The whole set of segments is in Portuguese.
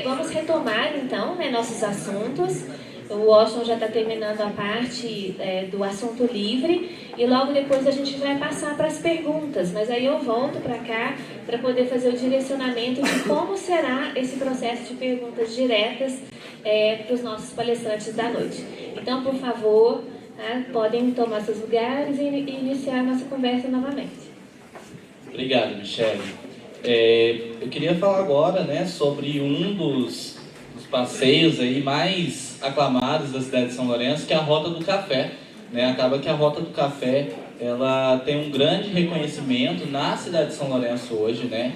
Vamos retomar, então, né, nossos assuntos. O Washington já está terminando a parte do assunto livre e logo depois a gente vai passar para as perguntas, mas aí eu volto para cá para poder fazer o direcionamento de como será esse processo de perguntas diretas para os nossos palestrantes da noite. Então, por favor, podem tomar seus lugares e iniciar a nossa conversa novamente. Obrigado, Michele. Eu queria falar agora, né, sobre um dos passeios aí mais aclamados da cidade de São Lourenço, que é a Rota do Café, né? Acaba que a Rota do Café ela tem um grande reconhecimento na cidade de São Lourenço hoje, né?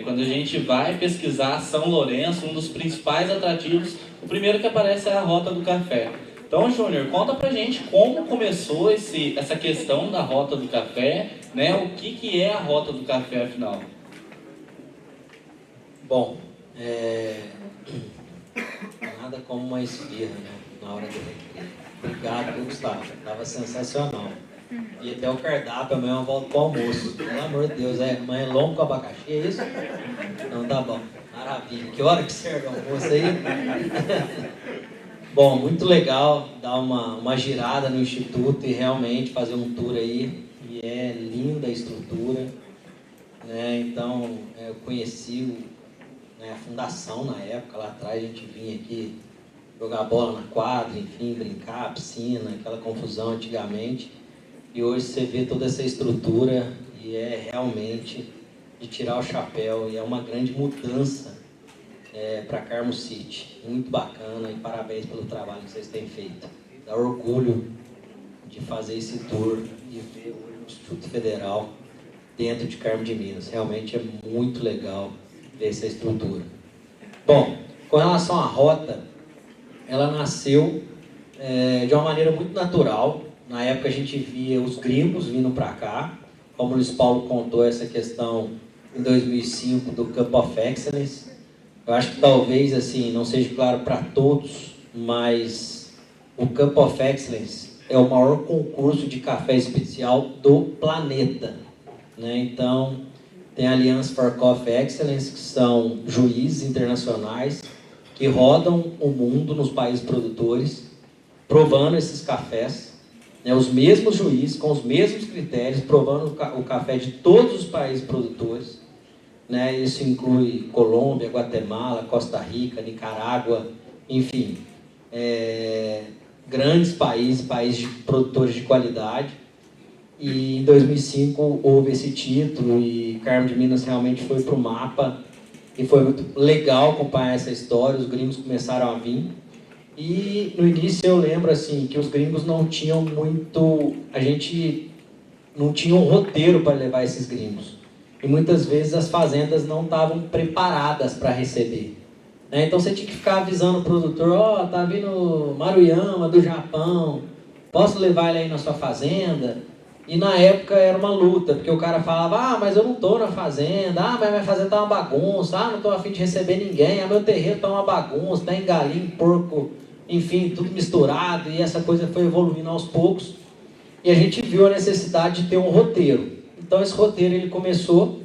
Quando a gente vai pesquisar São Lourenço, um dos principais atrativos, o primeiro que aparece é a Rota do Café. Então, Júnior, conta pra gente como começou essa questão da Rota do Café, né? O que é a Rota do Café, afinal? Bom, nada como uma esfirra, né? Na hora do recreio. Obrigado, Gustavo. Estava sensacional. E até o cardápio, amanhã eu volto para o almoço. Pelo amor de Deus, amanhã é lombo com abacaxi, é isso? Não, tá bom. Maravilha. Que hora que serve o almoço aí? Bom, muito legal dar uma girada no Instituto e realmente fazer um tour aí. E é linda a estrutura, né? Então, eu conheci a fundação na época, lá atrás a gente vinha aqui jogar bola na quadra, enfim, brincar, piscina, aquela confusão antigamente. E hoje você vê toda essa estrutura e é realmente de tirar o chapéu. E é uma grande mudança para Carmo City. Muito bacana e parabéns pelo trabalho que vocês têm feito. Dá orgulho de fazer esse tour e ver o Instituto Federal dentro de Carmo de Minas. Realmente é muito legal ver essa estrutura. Bom, com relação à rota, ela nasceu de uma maneira muito natural. Na época a gente via os gringos vindo para cá, como o Luiz Paulo contou essa questão em 2005 do Cup of Excellence. Eu acho que talvez assim não seja claro para todos, mas o Cup of Excellence é o maior concurso de café especial do planeta, né? Então, tem a Alliance for Coffee Excellence, que são juízes internacionais que rodam o mundo nos países produtores, provando esses cafés, né? Os mesmos juízes, com os mesmos critérios, provando o café de todos os países produtores, né? Isso inclui Colômbia, Guatemala, Costa Rica, Nicarágua, enfim, grandes países de produtores de qualidade. E em 2005 houve esse título e Carmo de Minas realmente foi para o mapa e foi muito legal acompanhar essa história. Os gringos começaram a vir e no início eu lembro assim que os gringos não tinham muito, a gente não tinha um roteiro para levar esses gringos e muitas vezes as fazendas não estavam preparadas para receber, né? Então você tinha que ficar avisando o produtor: tá vindo Maruyama do Japão, posso levar ele aí na sua fazenda? E na época era uma luta, porque o cara falava: mas eu não estou na fazenda, mas minha fazenda está uma bagunça, não estou a fim de receber ninguém, meu terreiro está uma bagunça, tem galinha, porco, enfim, tudo misturado. E essa coisa foi evoluindo aos poucos e a gente viu a necessidade de ter um roteiro. Então esse roteiro ele começou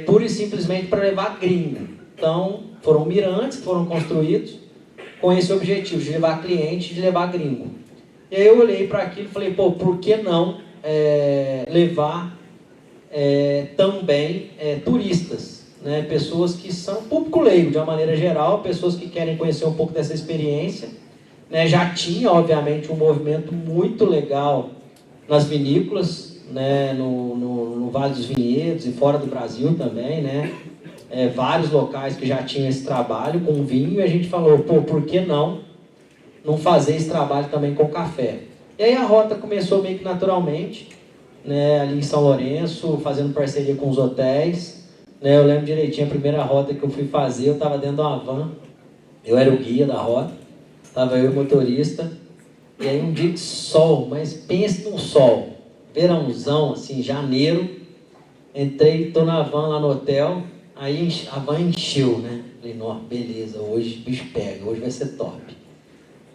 pura e simplesmente para levar gringo. Então foram mirantes que foram construídos com esse objetivo de levar cliente, de levar gringo. E aí eu olhei para aquilo e falei: por que não levar também turistas, né? Pessoas que são público leigo, de uma maneira geral, pessoas que querem conhecer um pouco dessa experiência, né? Já tinha, obviamente, um movimento muito legal nas vinícolas, né? No Vale dos Vinhedos e fora do Brasil também, né? Vários locais que já tinham esse trabalho com vinho, e a gente falou: por que não fazer esse trabalho também com café? E aí a rota começou meio que naturalmente, né, ali em São Lourenço, fazendo parceria com os hotéis, né? Eu lembro direitinho, a primeira rota que eu fui fazer, eu estava dentro de uma van, eu era o guia da rota, estava eu e o motorista, e aí um dia de sol, mas pense num sol, verãozão, assim, janeiro, entrei, estou na van lá no hotel, aí a van encheu, né? Falei: nossa, beleza, hoje o bicho pega, hoje vai ser top.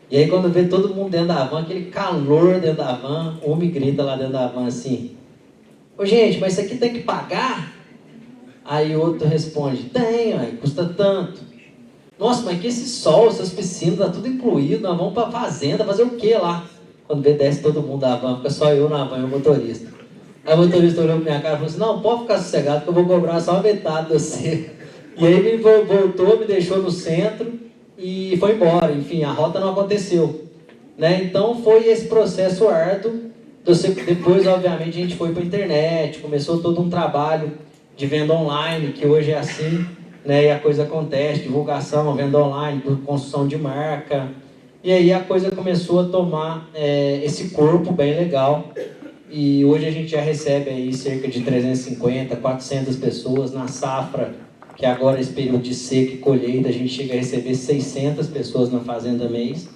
E aí quando vê todo mundo dentro da van, aquele calor dentro da van, um me grita lá dentro da van assim: ô gente, mas isso aqui tem que pagar? Aí o outro responde: tem, custa tanto. Nossa, mas que esse sol, essas piscinas, tá tudo incluído, nós vamos para a fazenda, fazer o que lá? Quando vê, desce todo mundo da van, fica só eu na van e o motorista. Aí o motorista olhou pra minha cara e falou assim, não, pode ficar sossegado que eu vou cobrar só a metade de você. E aí ele voltou, me deixou no centro e foi embora. Enfim, a rota não aconteceu. Né? Então foi esse processo árduo. Depois, obviamente, a gente foi para a internet, começou todo um trabalho de venda online, que hoje é assim, né? E a coisa acontece, divulgação, venda online, construção de marca. E aí a coisa começou a tomar esse corpo bem legal. E hoje a gente já recebe aí cerca de 350, 400 pessoas na safra, que agora esse período de seca e colheita, a gente chega a receber 600 pessoas na Fazenda Mês.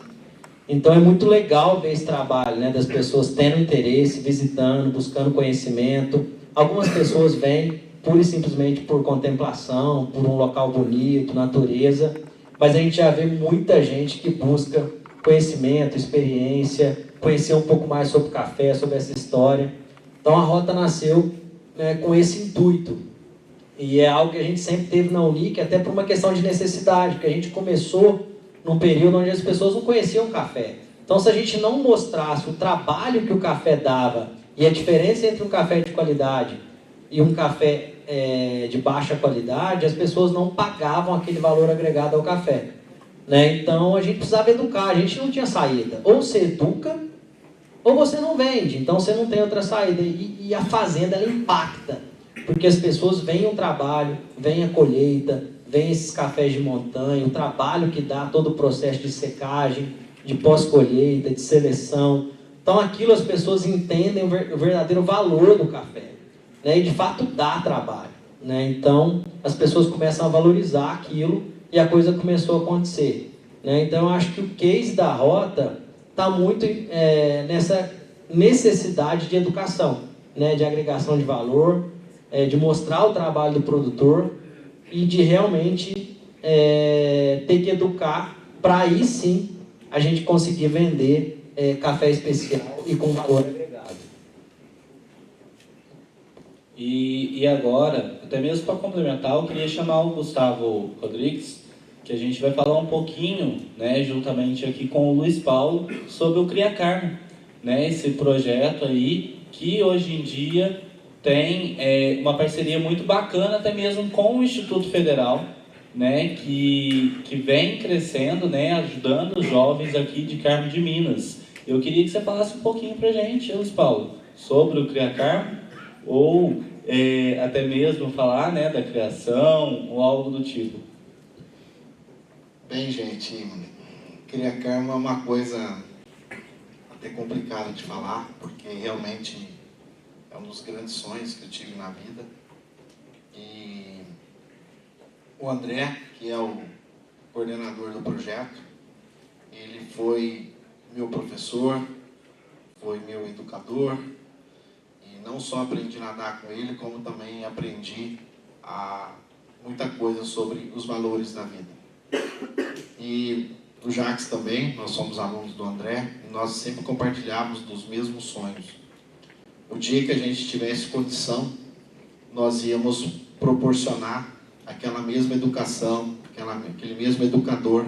Então é muito legal ver esse trabalho, né, das pessoas tendo interesse, visitando, buscando conhecimento. Algumas pessoas vêm pura e simplesmente por contemplação, por um local bonito, natureza, mas a gente já vê muita gente que busca conhecimento, experiência, conhecer um pouco mais sobre o café, sobre essa história. Então a rota nasceu, né, com esse intuito. E é algo que a gente sempre teve na Unic, até por uma questão de necessidade, porque a gente começou num período onde as pessoas não conheciam o café. Então, se a gente não mostrasse o trabalho que o café dava e a diferença entre um café de qualidade e um café de baixa qualidade, as pessoas não pagavam aquele valor agregado ao café. Né? Então, a gente precisava educar, a gente não tinha saída. Ou você educa, ou você não vende. Então, você não tem outra saída. E a fazenda, ela impacta. Porque as pessoas veem o trabalho, veem a colheita, vem esses cafés de montanha, o trabalho que dá todo o processo de secagem, de pós-colheita, de seleção. Então aquilo as pessoas entendem o verdadeiro valor do café. Né? E de fato dá trabalho. Né? Então as pessoas começam a valorizar aquilo e a coisa começou a acontecer. Né? Então eu acho que o case da rota está muito nessa necessidade de educação, né? De agregação de valor, de mostrar o trabalho do produtor, e de realmente ter que educar para aí sim a gente conseguir vender café especial e com valor agregado. E agora, até mesmo para complementar, eu queria chamar o Gustavo Rodrigues, que a gente vai falar um pouquinho, né, juntamente aqui com o Luiz Paulo, sobre o Cria Carmo, né, esse projeto aí que hoje em dia tem uma parceria muito bacana, até mesmo com o Instituto Federal, né, que vem crescendo, né, ajudando os jovens aqui de Carmo de Minas. Eu queria que você falasse um pouquinho para a gente, Luiz Paulo, sobre o Cria Carmo, ou até mesmo falar, né, da criação, ou algo do tipo. Bem, gente, Cria Carmo é uma coisa até complicada de falar, porque realmente é um dos grandes sonhos que eu tive na vida. E o André, que é o coordenador do projeto, ele foi meu professor, foi meu educador, e não só aprendi a nadar com ele, como também aprendi muita coisa sobre os valores da vida. E o Jacques também, nós somos alunos do André, e nós sempre compartilhávamos dos mesmos sonhos. O dia que a gente tivesse condição, nós íamos proporcionar aquela mesma educação, aquele mesmo educador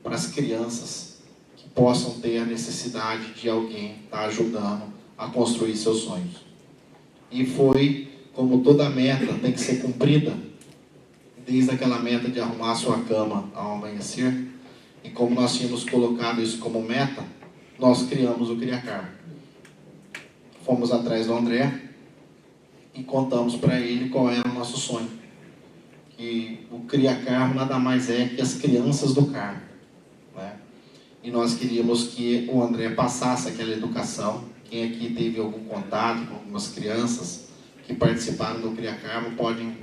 para as crianças que possam ter a necessidade de alguém estar ajudando a construir seus sonhos. E foi, como toda meta tem que ser cumprida, desde aquela meta de arrumar a sua cama ao amanhecer, e como nós tínhamos colocado isso como meta, nós criamos o Cria Carmo. Fomos atrás do André e contamos para ele qual era o nosso sonho. Que o Cria Carmo nada mais é que as crianças do Carmo. Né? E nós queríamos que o André passasse aquela educação. Quem aqui teve algum contato com algumas crianças que participaram do Cria Carmo podem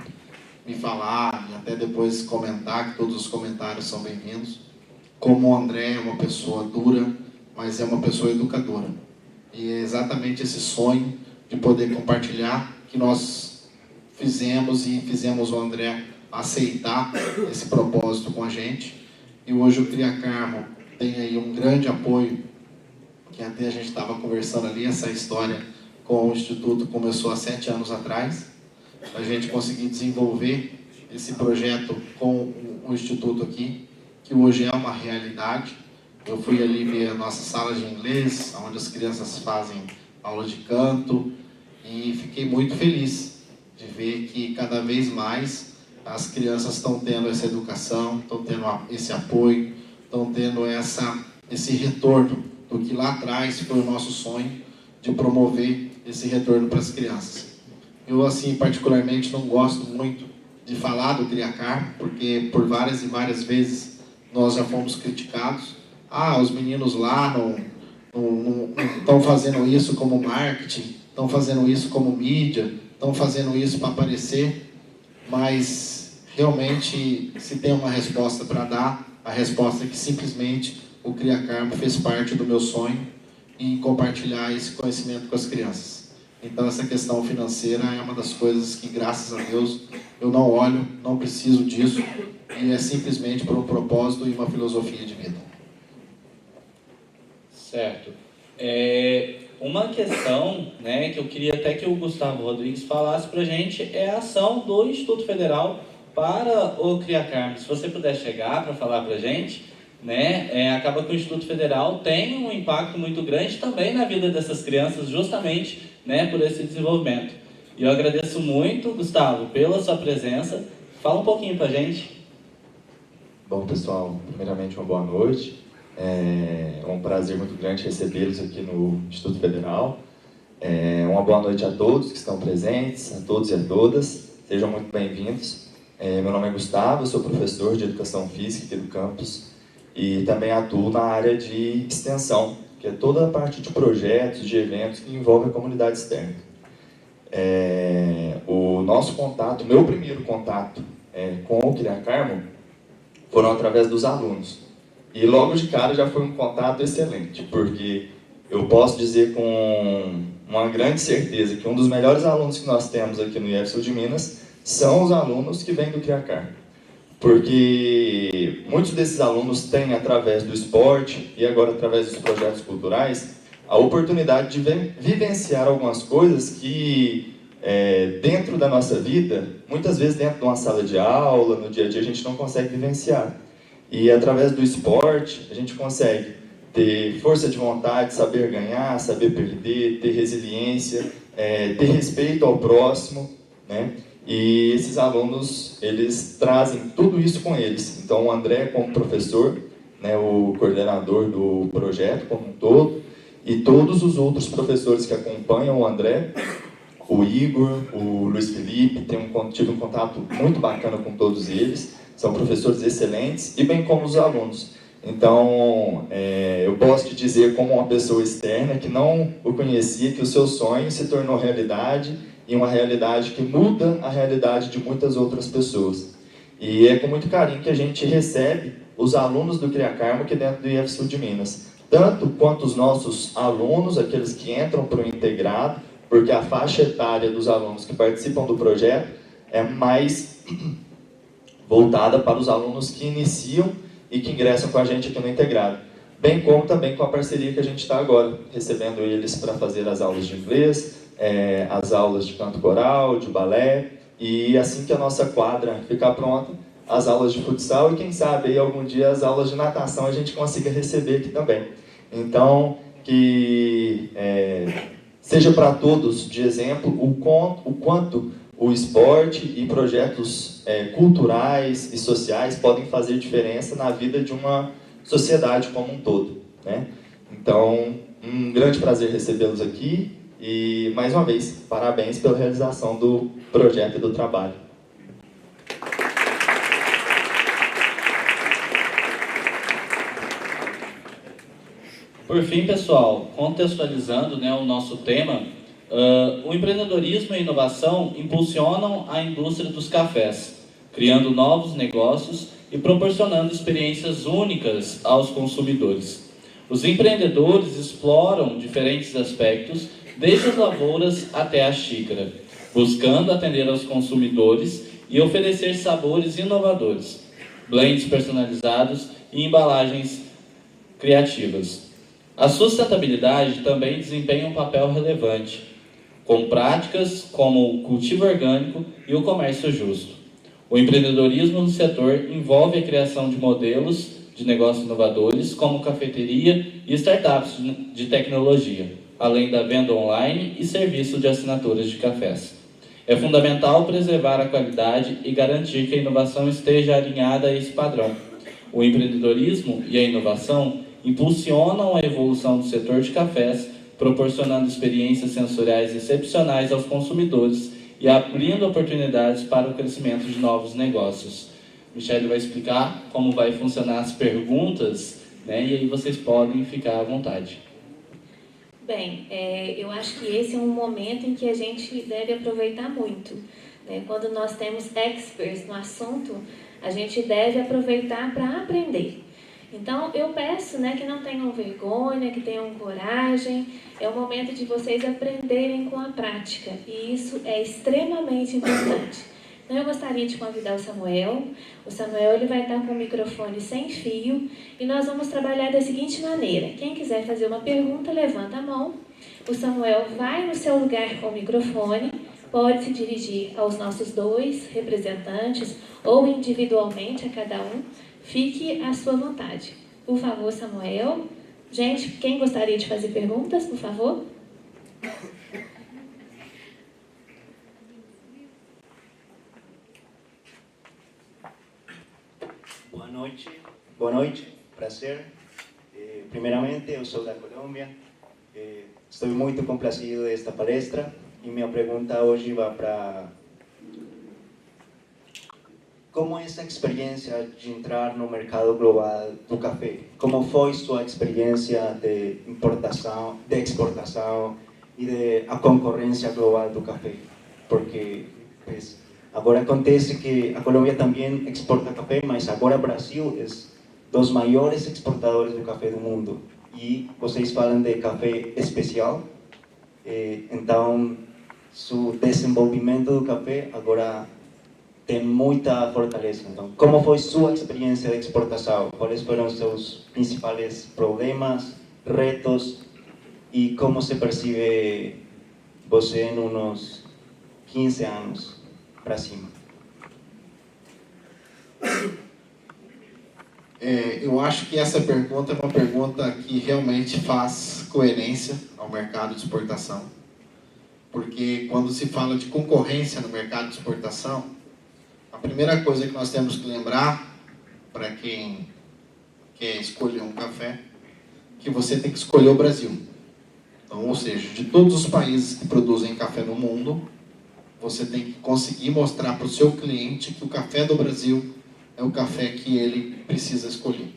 me falar e até depois comentar, que todos os comentários são bem-vindos. Como o André é uma pessoa dura, mas é uma pessoa educadora. E é exatamente esse sonho de poder compartilhar que nós fizemos e fizemos o André aceitar esse propósito com a gente. E hoje o Cria Carmo tem aí um grande apoio, que até a gente estava conversando ali, essa história com o Instituto começou há 7 anos atrás. A gente conseguiu desenvolver esse projeto com o Instituto aqui. que hoje é uma realidade. Eu fui ali ver a nossa sala de inglês, onde as crianças fazem aula de canto, e fiquei muito feliz de ver que cada vez mais as crianças estão tendo essa educação, estão tendo esse apoio, estão tendo esse retorno do que lá atrás foi o nosso sonho de promover esse retorno para as crianças. Eu, assim, particularmente não gosto muito de falar do CRIACARM, porque por várias e várias vezes nós já fomos criticados. Os meninos lá não estão fazendo isso como marketing, estão fazendo isso como mídia, estão fazendo isso para aparecer, mas realmente, se tem uma resposta para dar, a resposta é que simplesmente o CRIACARM fez parte do meu sonho em compartilhar esse conhecimento com as crianças. Então, essa questão financeira é uma das coisas que, graças a Deus, eu não olho, não preciso disso, e é simplesmente por um propósito e uma filosofia de vida. Certo. Uma questão, né, que eu queria até que o Gustavo Rodrigues falasse para a gente é a ação do Instituto Federal para o CRIACARM. Se você puder chegar para falar para a gente, né, acaba que o Instituto Federal tem um impacto muito grande também na vida dessas crianças, justamente, né, por esse desenvolvimento. E eu agradeço muito, Gustavo, pela sua presença. Fala um pouquinho para a gente. Bom, pessoal, primeiramente uma boa noite. É um prazer muito grande recebê-los aqui no Instituto Federal. Uma boa noite a todos que estão presentes, a todos e a todas. Sejam muito bem-vindos. Meu nome é Gustavo, eu sou professor de Educação Física aqui do campus e também atuo na área de extensão, que é toda a parte de projetos, de eventos que envolvem a comunidade externa. O nosso contato, meu primeiro contato com o CRIACARM foram através dos alunos. E logo de cara já foi um contato excelente, porque eu posso dizer com uma grande certeza que um dos melhores alunos que nós temos aqui no IF Sul de Minas são os alunos que vêm do CRIACARM. Porque muitos desses alunos têm, através do esporte e agora através dos projetos culturais, a oportunidade de vivenciar algumas coisas que, dentro da nossa vida, muitas vezes dentro de uma sala de aula, no dia a dia, a gente não consegue vivenciar. E através do esporte, a gente consegue ter força de vontade, saber ganhar, saber perder, ter resiliência, ter respeito ao próximo, né? E esses alunos, eles trazem tudo isso com eles. Então, o André, como professor, né, o coordenador do projeto como um todo, e todos os outros professores que acompanham o André, o Igor, o Luiz Felipe, tive um contato muito bacana com todos eles. São professores excelentes, e bem como os alunos. Então, eu posso te dizer, como uma pessoa externa, que não o conhecia, que o seu sonho se tornou realidade, e uma realidade que muda a realidade de muitas outras pessoas. E é com muito carinho que a gente recebe os alunos do CRIACARM aqui dentro do IF Sul de Minas. Tanto quanto os nossos alunos, aqueles que entram para o integrado, porque a faixa etária dos alunos que participam do projeto é mais voltada para os alunos que iniciam e que ingressam com a gente aqui no integrado. Bem como também com a parceria que a gente está agora, recebendo eles para fazer as aulas de inglês, as aulas de canto coral, de balé, e assim que a nossa quadra ficar pronta, as aulas de futsal e quem sabe aí algum dia as aulas de natação a gente consiga receber aqui também. Então, que seja para todos de exemplo o quanto o esporte e projetos culturais e sociais podem fazer diferença na vida de uma sociedade como um todo, né? Então, um grande prazer recebê-los aqui e, mais uma vez, parabéns pela realização do projeto e do trabalho. Por fim, pessoal, contextualizando, né, o nosso tema, o empreendedorismo e a inovação impulsionam a indústria dos cafés, criando novos negócios e proporcionando experiências únicas aos consumidores. Os empreendedores exploram diferentes aspectos, desde as lavouras até a xícara, buscando atender aos consumidores e oferecer sabores inovadores, blends personalizados e embalagens criativas. A sustentabilidade também desempenha um papel relevante, com práticas como o cultivo orgânico e o comércio justo. O empreendedorismo no setor envolve a criação de modelos de negócios inovadores, como cafeteria e startups de tecnologia, além da venda online e serviço de assinaturas de cafés. É fundamental preservar a qualidade e garantir que a inovação esteja alinhada a esse padrão. O empreendedorismo e a inovação impulsionam a evolução do setor de cafés, proporcionando experiências sensoriais excepcionais aos consumidores e abrindo oportunidades para o crescimento de novos negócios. Michele vai explicar como vai funcionar as perguntas, né? E aí vocês podem ficar à vontade. Bem, eu acho que esse é um momento em que a gente deve aproveitar muito, né? Quando nós temos experts no assunto, a gente deve aproveitar para aprender. Então, eu peço, né, que não tenham vergonha, que tenham coragem. É o momento de vocês aprenderem com a prática, e isso é extremamente importante. Então, eu gostaria de convidar o Samuel. O Samuel ele vai estar com o microfone sem fio e nós vamos trabalhar da seguinte maneira. Quem quiser fazer uma pergunta, levanta a mão. O Samuel vai no seu lugar com o microfone, pode se dirigir aos nossos dois representantes ou individualmente a cada um. Fique à sua vontade. Por favor, Samuel. Gente, quem gostaria de fazer perguntas, por favor? Boa noite, prazer. Primeiramente, eu sou da Colômbia. Estou muito complacido desta palestra e minha pergunta hoje vai para como é essa experiência de entrar no mercado global do café? Como foi sua experiência de importação, de exportação e de a concorrência global do café? Porque pues, agora acontece que a Colômbia também exporta café, mas agora o Brasil é dos maiores exportadores do café do mundo. E vocês falam de café especial, então o desenvolvimento do café agora tem muita fortaleza. Então, como foi sua experiência de exportação? Quais foram os seus principais problemas, retos e como se percebe você em uns 15 anos para cima? Eu acho que essa pergunta é uma pergunta que realmente faz coerência ao mercado de exportação, porque quando se fala de concorrência no mercado de exportação, a primeira coisa que nós temos que lembrar para quem quer escolher um café, que você tem que escolher o Brasil. Então, ou seja, de todos os países que produzem café no mundo, você tem que conseguir mostrar para o seu cliente que o café do Brasil é o café que ele precisa escolher.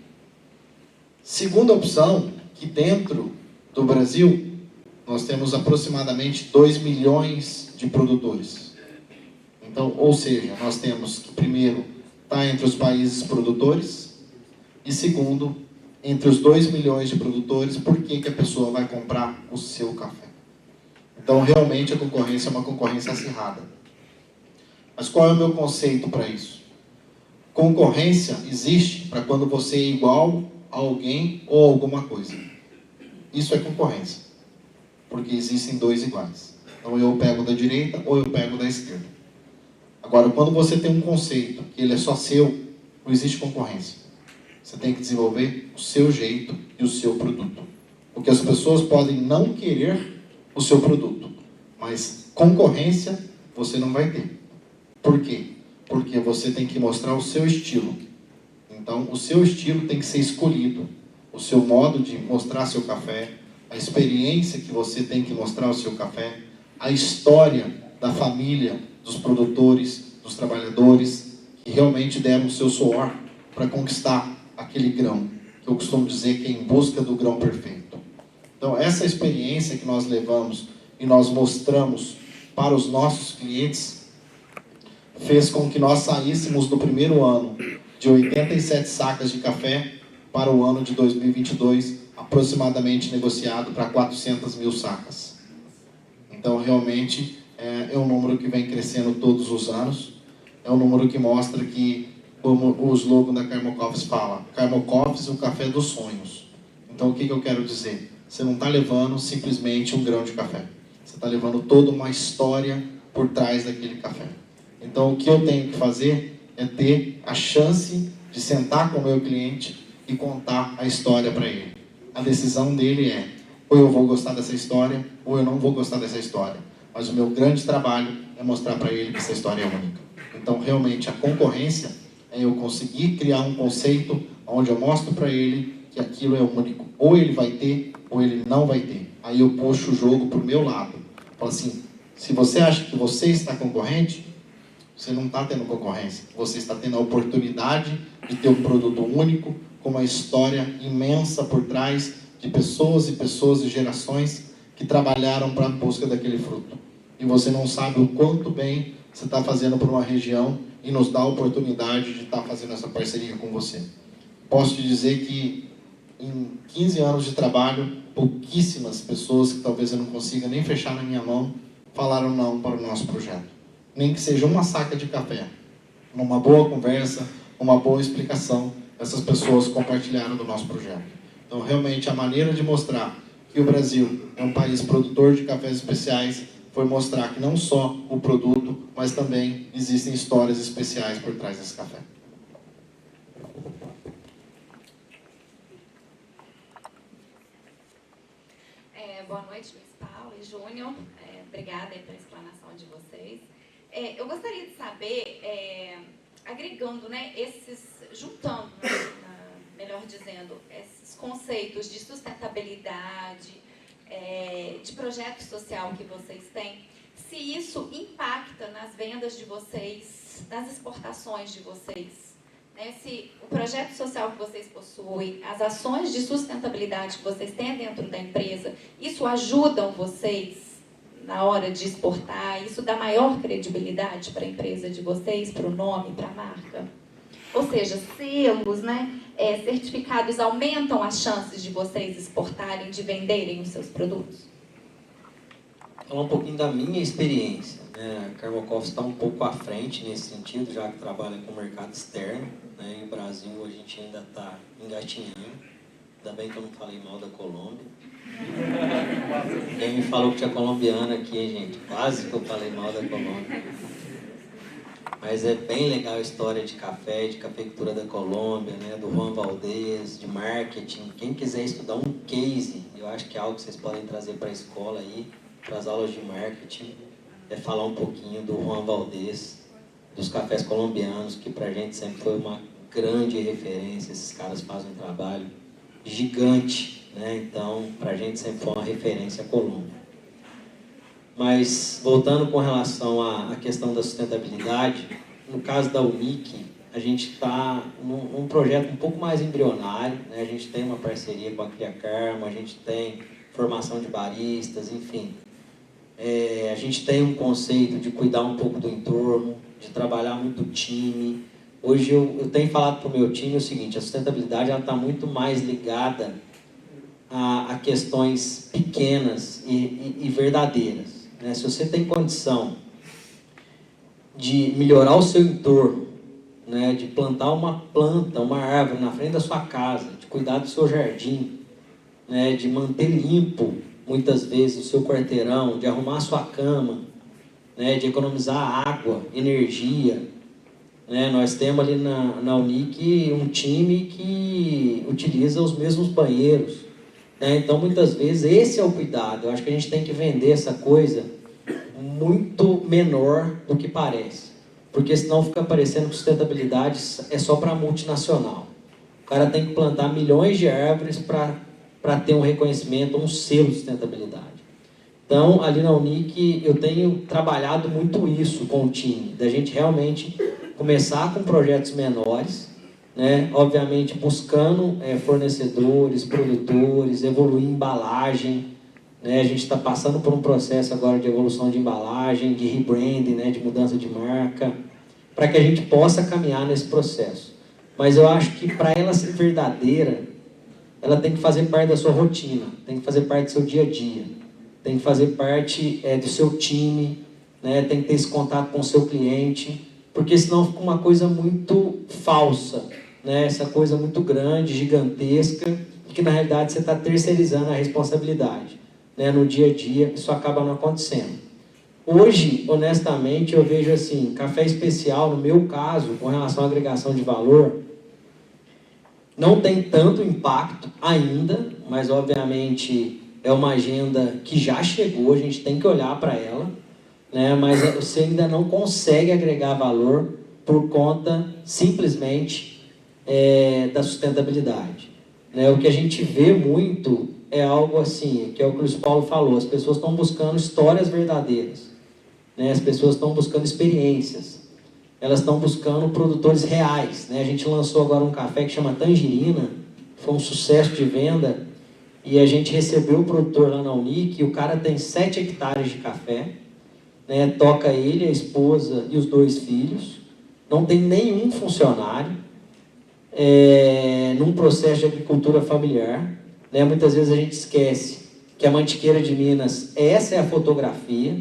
Segunda opção, que dentro do Brasil, nós temos aproximadamente 2 milhões de produtores. Então, ou seja, nós temos que, primeiro, estar entre os países produtores, e segundo, entre os 2 milhões de produtores, por que a pessoa vai comprar o seu café? Então, realmente, a concorrência é uma concorrência acirrada. Mas qual é o meu conceito para isso? Concorrência existe para quando você é igual a alguém ou alguma coisa. Isso é concorrência, porque existem dois iguais. Então, eu pego da direita ou eu pego da esquerda. Agora, quando você tem um conceito que ele é só seu, não existe concorrência. Você tem que desenvolver o seu jeito e o seu produto. Porque as pessoas podem não querer o seu produto, mas concorrência você não vai ter. Por quê? Porque você tem que mostrar o seu estilo. Então, o seu estilo tem que ser escolhido. O seu modo de mostrar seu café, a experiência que você tem que mostrar o seu café, a história da família, dos produtores, dos trabalhadores, que realmente deram o seu suor para conquistar aquele grão, que eu costumo dizer que é em busca do grão perfeito. Então, essa experiência que nós levamos e nós mostramos para os nossos clientes, fez com que nós saíssemos do primeiro ano de 87 sacas de café para o ano de 2022, aproximadamente negociado para 400 mil sacas. Então, realmente, é um número que vem crescendo todos os anos. É um número que mostra que, como o slogan da Carmo Coffees fala, Carmo Coffees, o café dos sonhos. Então, o que eu quero dizer? Você não está levando simplesmente um grão de café. Você está levando toda uma história por trás daquele café. Então, o que eu tenho que fazer é ter a chance de sentar com o meu cliente e contar a história para ele. A decisão dele é, ou eu vou gostar dessa história, ou eu não vou gostar dessa história. Mas o meu grande trabalho é mostrar para ele que essa história é única. Então, realmente, a concorrência é eu conseguir criar um conceito onde eu mostro para ele que aquilo é único. Ou ele vai ter, ou ele não vai ter. Aí eu puxo o jogo para o meu lado. Falo assim, se você acha que você está concorrente, você não está tendo concorrência. Você está tendo a oportunidade de ter um produto único, com uma história imensa por trás de pessoas e pessoas e gerações que trabalharam para a busca daquele fruto. E você não sabe o quanto bem você está fazendo por uma região e nos dá a oportunidade de estar fazendo essa parceria com você. Posso te dizer que em 15 anos de trabalho, pouquíssimas pessoas, que talvez eu não consiga nem fechar na minha mão, falaram não para o nosso projeto. Nem que seja uma saca de café. Numa boa conversa, uma boa explicação, essas pessoas compartilharam do nosso projeto. Então, realmente, a maneira de mostrar que o Brasil é um país produtor de cafés especiais foi mostrar que não só o produto, mas também existem histórias especiais por trás desse café. Boa noite, Luiz Paulo e Júnior. Obrigada aí pela explanação de vocês. Eu gostaria de saber, agregando, né, juntando, melhor dizendo, esses conceitos de sustentabilidade, de projeto social que vocês têm, se isso impacta nas vendas de vocês, nas exportações de vocês, né? Se o projeto social que vocês possuem, as ações de sustentabilidade que vocês têm dentro da empresa, isso ajudam vocês na hora de exportar? Isso dá maior credibilidade para a empresa de vocês, para o nome, para a marca? Ou seja, selos, né, certificados aumentam as chances de vocês exportarem, de venderem os seus produtos? Falar um pouquinho da minha experiência, né? A Carmocoff está um pouco à frente nesse sentido, já que trabalha com o mercado externo, né? Em Brasil a gente ainda está engatinhando. Ainda bem que eu não falei mal da Colômbia. Quem me falou que tinha colombiana aqui, hein, gente? Quase que eu falei mal da Colômbia. Mas é bem legal a história de café, de cafeicultura da Colômbia, né? Do Juan Valdez, de marketing. Quem quiser estudar um case, eu acho que é algo que vocês podem trazer para a escola aí, para as aulas de marketing, é falar um pouquinho do Juan Valdez, dos cafés colombianos, que para a gente sempre foi uma grande referência. Esses caras fazem um trabalho gigante, né? Então, para a gente sempre foi uma referência a Colômbia. Mas, voltando com relação à questão da sustentabilidade, no caso da Unic, a gente está num projeto um pouco mais embrionário, né? A gente tem uma parceria com a Cria Carmo, a gente tem formação de baristas, enfim. A gente tem um conceito de cuidar um pouco do entorno, de trabalhar muito o time. Hoje eu tenho falado para o meu time o seguinte: a sustentabilidade está muito mais ligada a questões pequenas e verdadeiras, né? Se você tem condição de melhorar o seu entorno, né? De plantar uma planta, uma árvore na frente da sua casa, de cuidar do seu jardim, né? De manter limpo muitas vezes o seu quarteirão, de arrumar a sua cama, né? De economizar água, energia, né? Nós temos ali na Unic um time que utiliza os mesmos banheiros, né? Então, muitas vezes, esse é o cuidado. Eu acho que a gente tem que vender essa coisa muito menor do que parece, porque senão fica parecendo que sustentabilidade é só para multinacional. O cara tem que plantar milhões de árvores para ter um reconhecimento, um selo de sustentabilidade. Então, ali na Unic, eu tenho trabalhado muito isso com o time, da gente realmente começar com projetos menores, né? Obviamente buscando fornecedores, produtores, evoluir embalagem, né? A gente está passando por um processo agora de evolução de embalagem, de rebranding, né? De mudança de marca, para que a gente possa caminhar nesse processo. Mas eu acho que para ela ser verdadeira, ela tem que fazer parte da sua rotina, tem que fazer parte do seu dia a dia, tem que fazer parte do seu time, né? Tem que ter esse contato com o seu cliente, porque senão fica uma coisa muito falsa, né? Essa coisa muito grande, gigantesca, e que na realidade você está terceirizando a responsabilidade, né? No dia a dia isso acaba não acontecendo. Hoje, honestamente, eu vejo assim, café especial, no meu caso, com relação à agregação de valor, não tem tanto impacto ainda, mas obviamente é uma agenda que já chegou, a gente tem que olhar para ela, né? Mas você ainda não consegue agregar valor por conta simplesmente da sustentabilidade, né? O que a gente vê muito é algo assim, que é o que o Luiz Paulo falou, as pessoas estão buscando histórias verdadeiras, né? As pessoas estão buscando experiências, elas estão buscando produtores reais, né? A gente lançou agora um café que chama Tangerina, foi um sucesso de venda, e a gente recebeu o produtor lá na Unic, e o cara tem 7 hectares de café, né? Toca ele, a esposa e os 2 filhos, não tem nenhum funcionário, num processo de agricultura familiar, né? Muitas vezes a gente esquece que a Mantiqueira de Minas, essa é a fotografia,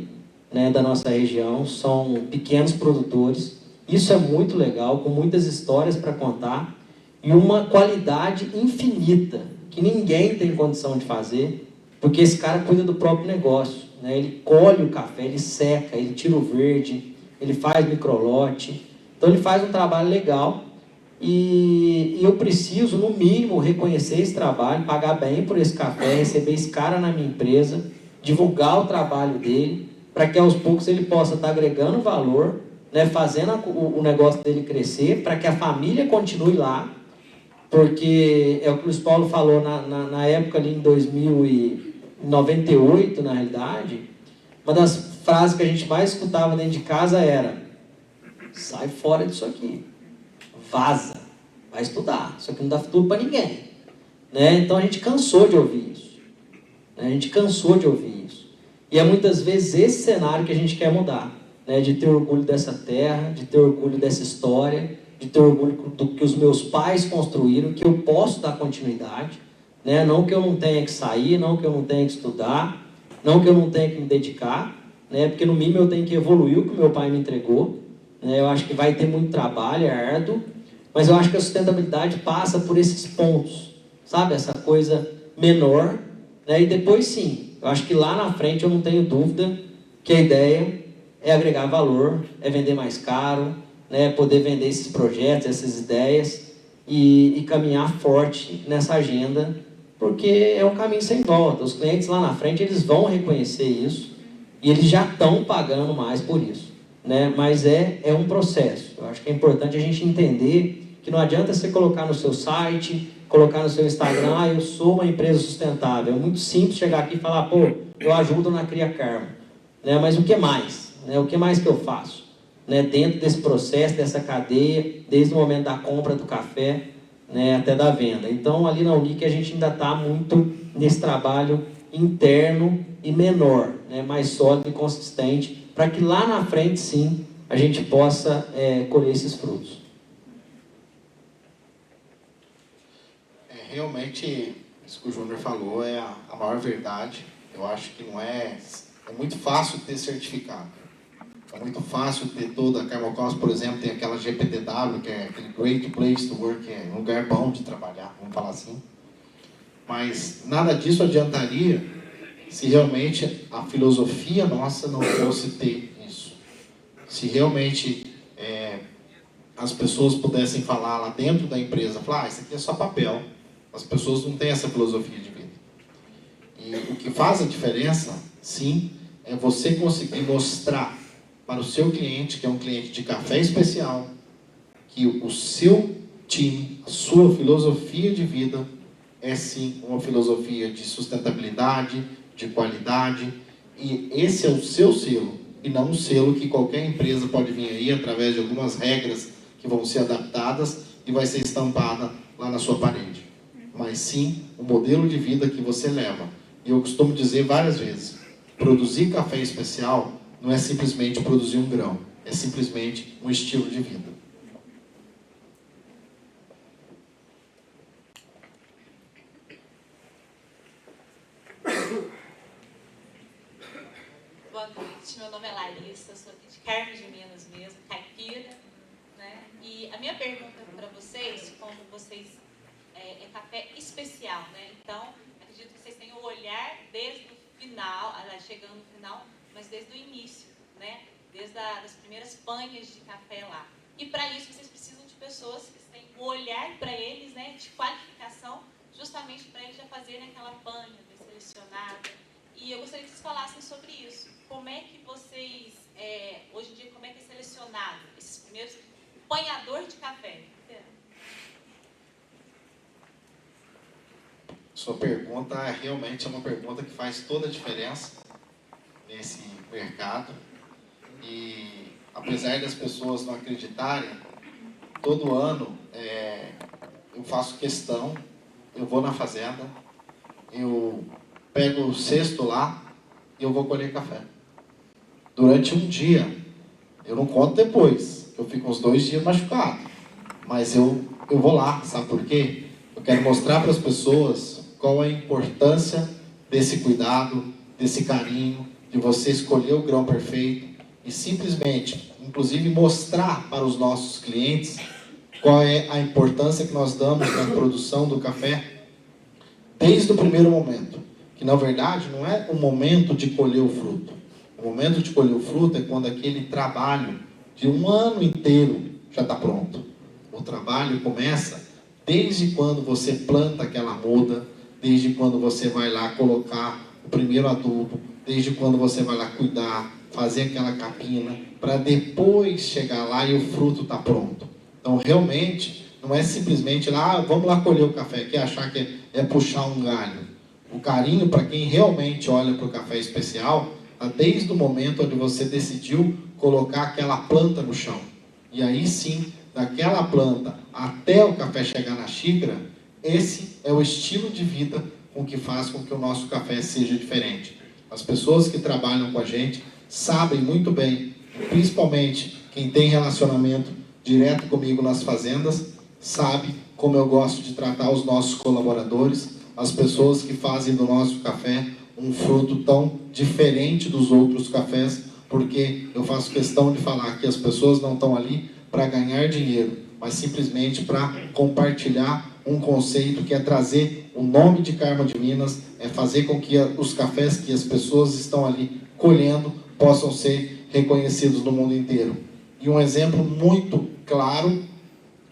né, da nossa região, são pequenos produtores, isso é muito legal, com muitas histórias para contar, e uma qualidade infinita, que ninguém tem condição de fazer, porque esse cara cuida do próprio negócio, né? Ele colhe o café, ele seca, ele tira o verde, ele faz microlote, então ele faz um trabalho legal, e eu preciso, no mínimo, reconhecer esse trabalho, pagar bem por esse café, receber esse cara na minha empresa, divulgar o trabalho dele, para que aos poucos ele possa estar agregando valor, né, fazendo o negócio dele crescer, para que a família continue lá, porque é o que o Luiz Paulo falou na época ali em 2098, na realidade, uma das frases que a gente mais escutava dentro de casa era: sai fora disso aqui, vaza, vai estudar, isso aqui não dá futuro para ninguém, né? Então a gente cansou de ouvir isso, né? A gente cansou de ouvir isso, e é muitas vezes esse cenário que a gente quer mudar, né? De ter orgulho dessa terra, de ter orgulho dessa história, de ter orgulho do que os meus pais construíram, que eu posso dar continuidade, né? Não que eu não tenha que sair, não que eu não tenha que estudar, não que eu não tenha que me dedicar, né? Porque no mínimo eu tenho que evoluir o que meu pai me entregou, né? Eu acho que vai ter muito trabalho, é árduo, mas eu acho que a sustentabilidade passa por esses pontos, sabe? Essa coisa menor, né? E depois sim, eu acho que lá na frente eu não tenho dúvida que a ideia é agregar valor, é vender mais caro, né? Poder vender esses projetos, essas ideias e caminhar forte nessa agenda, porque é um caminho sem volta. Os clientes lá na frente, eles vão reconhecer isso e eles já estão pagando mais por isso, né? Mas é um processo. Eu acho que é importante a gente entender que não adianta você colocar no seu site, colocar no seu Instagram: eu sou uma empresa sustentável. É muito simples chegar aqui e falar: pô, eu ajudo na Cria Karma, né? Mas o que mais? Né? O que mais que eu faço, né? Dentro desse processo, dessa cadeia, desde o momento da compra do café, né, até da venda. Então, ali na Unic a gente ainda está muito nesse trabalho interno e menor, né? Mais sólido e consistente, para que lá na frente, sim, a gente possa colher esses frutos. Realmente, isso que o Júnior falou é a maior verdade. Eu acho que não é... É muito fácil ter certificado. É muito fácil ter toda a Carmocos, por exemplo, tem aquela GPTW, que é aquele Great Place to Work, que é um lugar bom de trabalhar, vamos falar assim. Mas nada disso adiantaria se realmente a filosofia nossa não fosse ter isso. Se realmente as pessoas pudessem falar lá dentro da empresa, falar: isso aqui é só papel. As pessoas não têm essa filosofia de vida. E o que faz a diferença, sim, é você conseguir mostrar para o seu cliente, que é um cliente de café especial, que o seu time, a sua filosofia de vida é sim uma filosofia de sustentabilidade, de qualidade, e esse é o seu selo, e não um selo que qualquer empresa pode vir aí através de algumas regras que vão ser adaptadas e vai ser estampada lá na sua parede. Mas sim o modelo de vida que você leva. E eu costumo dizer várias vezes: produzir café especial não é simplesmente produzir um grão, é simplesmente um estilo de vida. Boa noite, meu nome é Larissa, eu sou aqui de Carmo de Minas mesmo, caipira, né? E a minha pergunta para vocês, como vocês é café especial, né? Então, acredito que vocês tenham o olhar desde o final, chegando no final, mas desde o início, né? Desde das primeiras panhas de café lá. E para isso vocês precisam de pessoas que têm um olhar para eles, né, de qualificação, justamente para eles já fazerem aquela panha bem selecionada. E eu gostaria que vocês falassem sobre isso. Como é que vocês, hoje em dia, como é que é selecionado esses primeiros panhadores de café? Sua pergunta realmente é uma pergunta que faz toda a diferença nesse mercado. E apesar das pessoas não acreditarem, todo ano eu faço questão, eu vou na fazenda, eu pego o cesto lá e eu vou colher café. Durante um dia, eu não conto depois, eu fico uns 2 dias machucado, mas eu vou lá, sabe por quê? Eu quero mostrar para as pessoas qual é a importância desse cuidado, desse carinho, de você escolher o grão perfeito e simplesmente, inclusive, mostrar para os nossos clientes qual é a importância que nós damos na produção do café desde o primeiro momento. Que, na verdade, não é o momento de colher o fruto. O momento de colher o fruto é quando aquele trabalho de um ano inteiro já está pronto. O trabalho começa desde quando você planta aquela muda, desde quando você vai lá colocar o primeiro adubo, desde quando você vai lá cuidar, fazer aquela capina, para depois chegar lá e o fruto está pronto. Então, realmente, não é simplesmente lá, vamos lá colher o café, que achar que é puxar um galho. O carinho, para quem realmente olha para o café especial, está desde o momento onde você decidiu colocar aquela planta no chão. E aí sim, daquela planta até o café chegar na xícara, esse é o estilo de vida com que faz com que o nosso café seja diferente. As pessoas que trabalham com a gente sabem muito bem, principalmente quem tem relacionamento direto comigo nas fazendas, sabe como eu gosto de tratar os nossos colaboradores, as pessoas que fazem do nosso café um fruto tão diferente dos outros cafés, porque eu faço questão de falar que as pessoas não estão ali para ganhar dinheiro, mas simplesmente para compartilhar um conceito que é trazer o nome de Carma de Minas, é fazer com que os cafés que as pessoas estão ali colhendo possam ser reconhecidos no mundo inteiro. E um exemplo muito claro,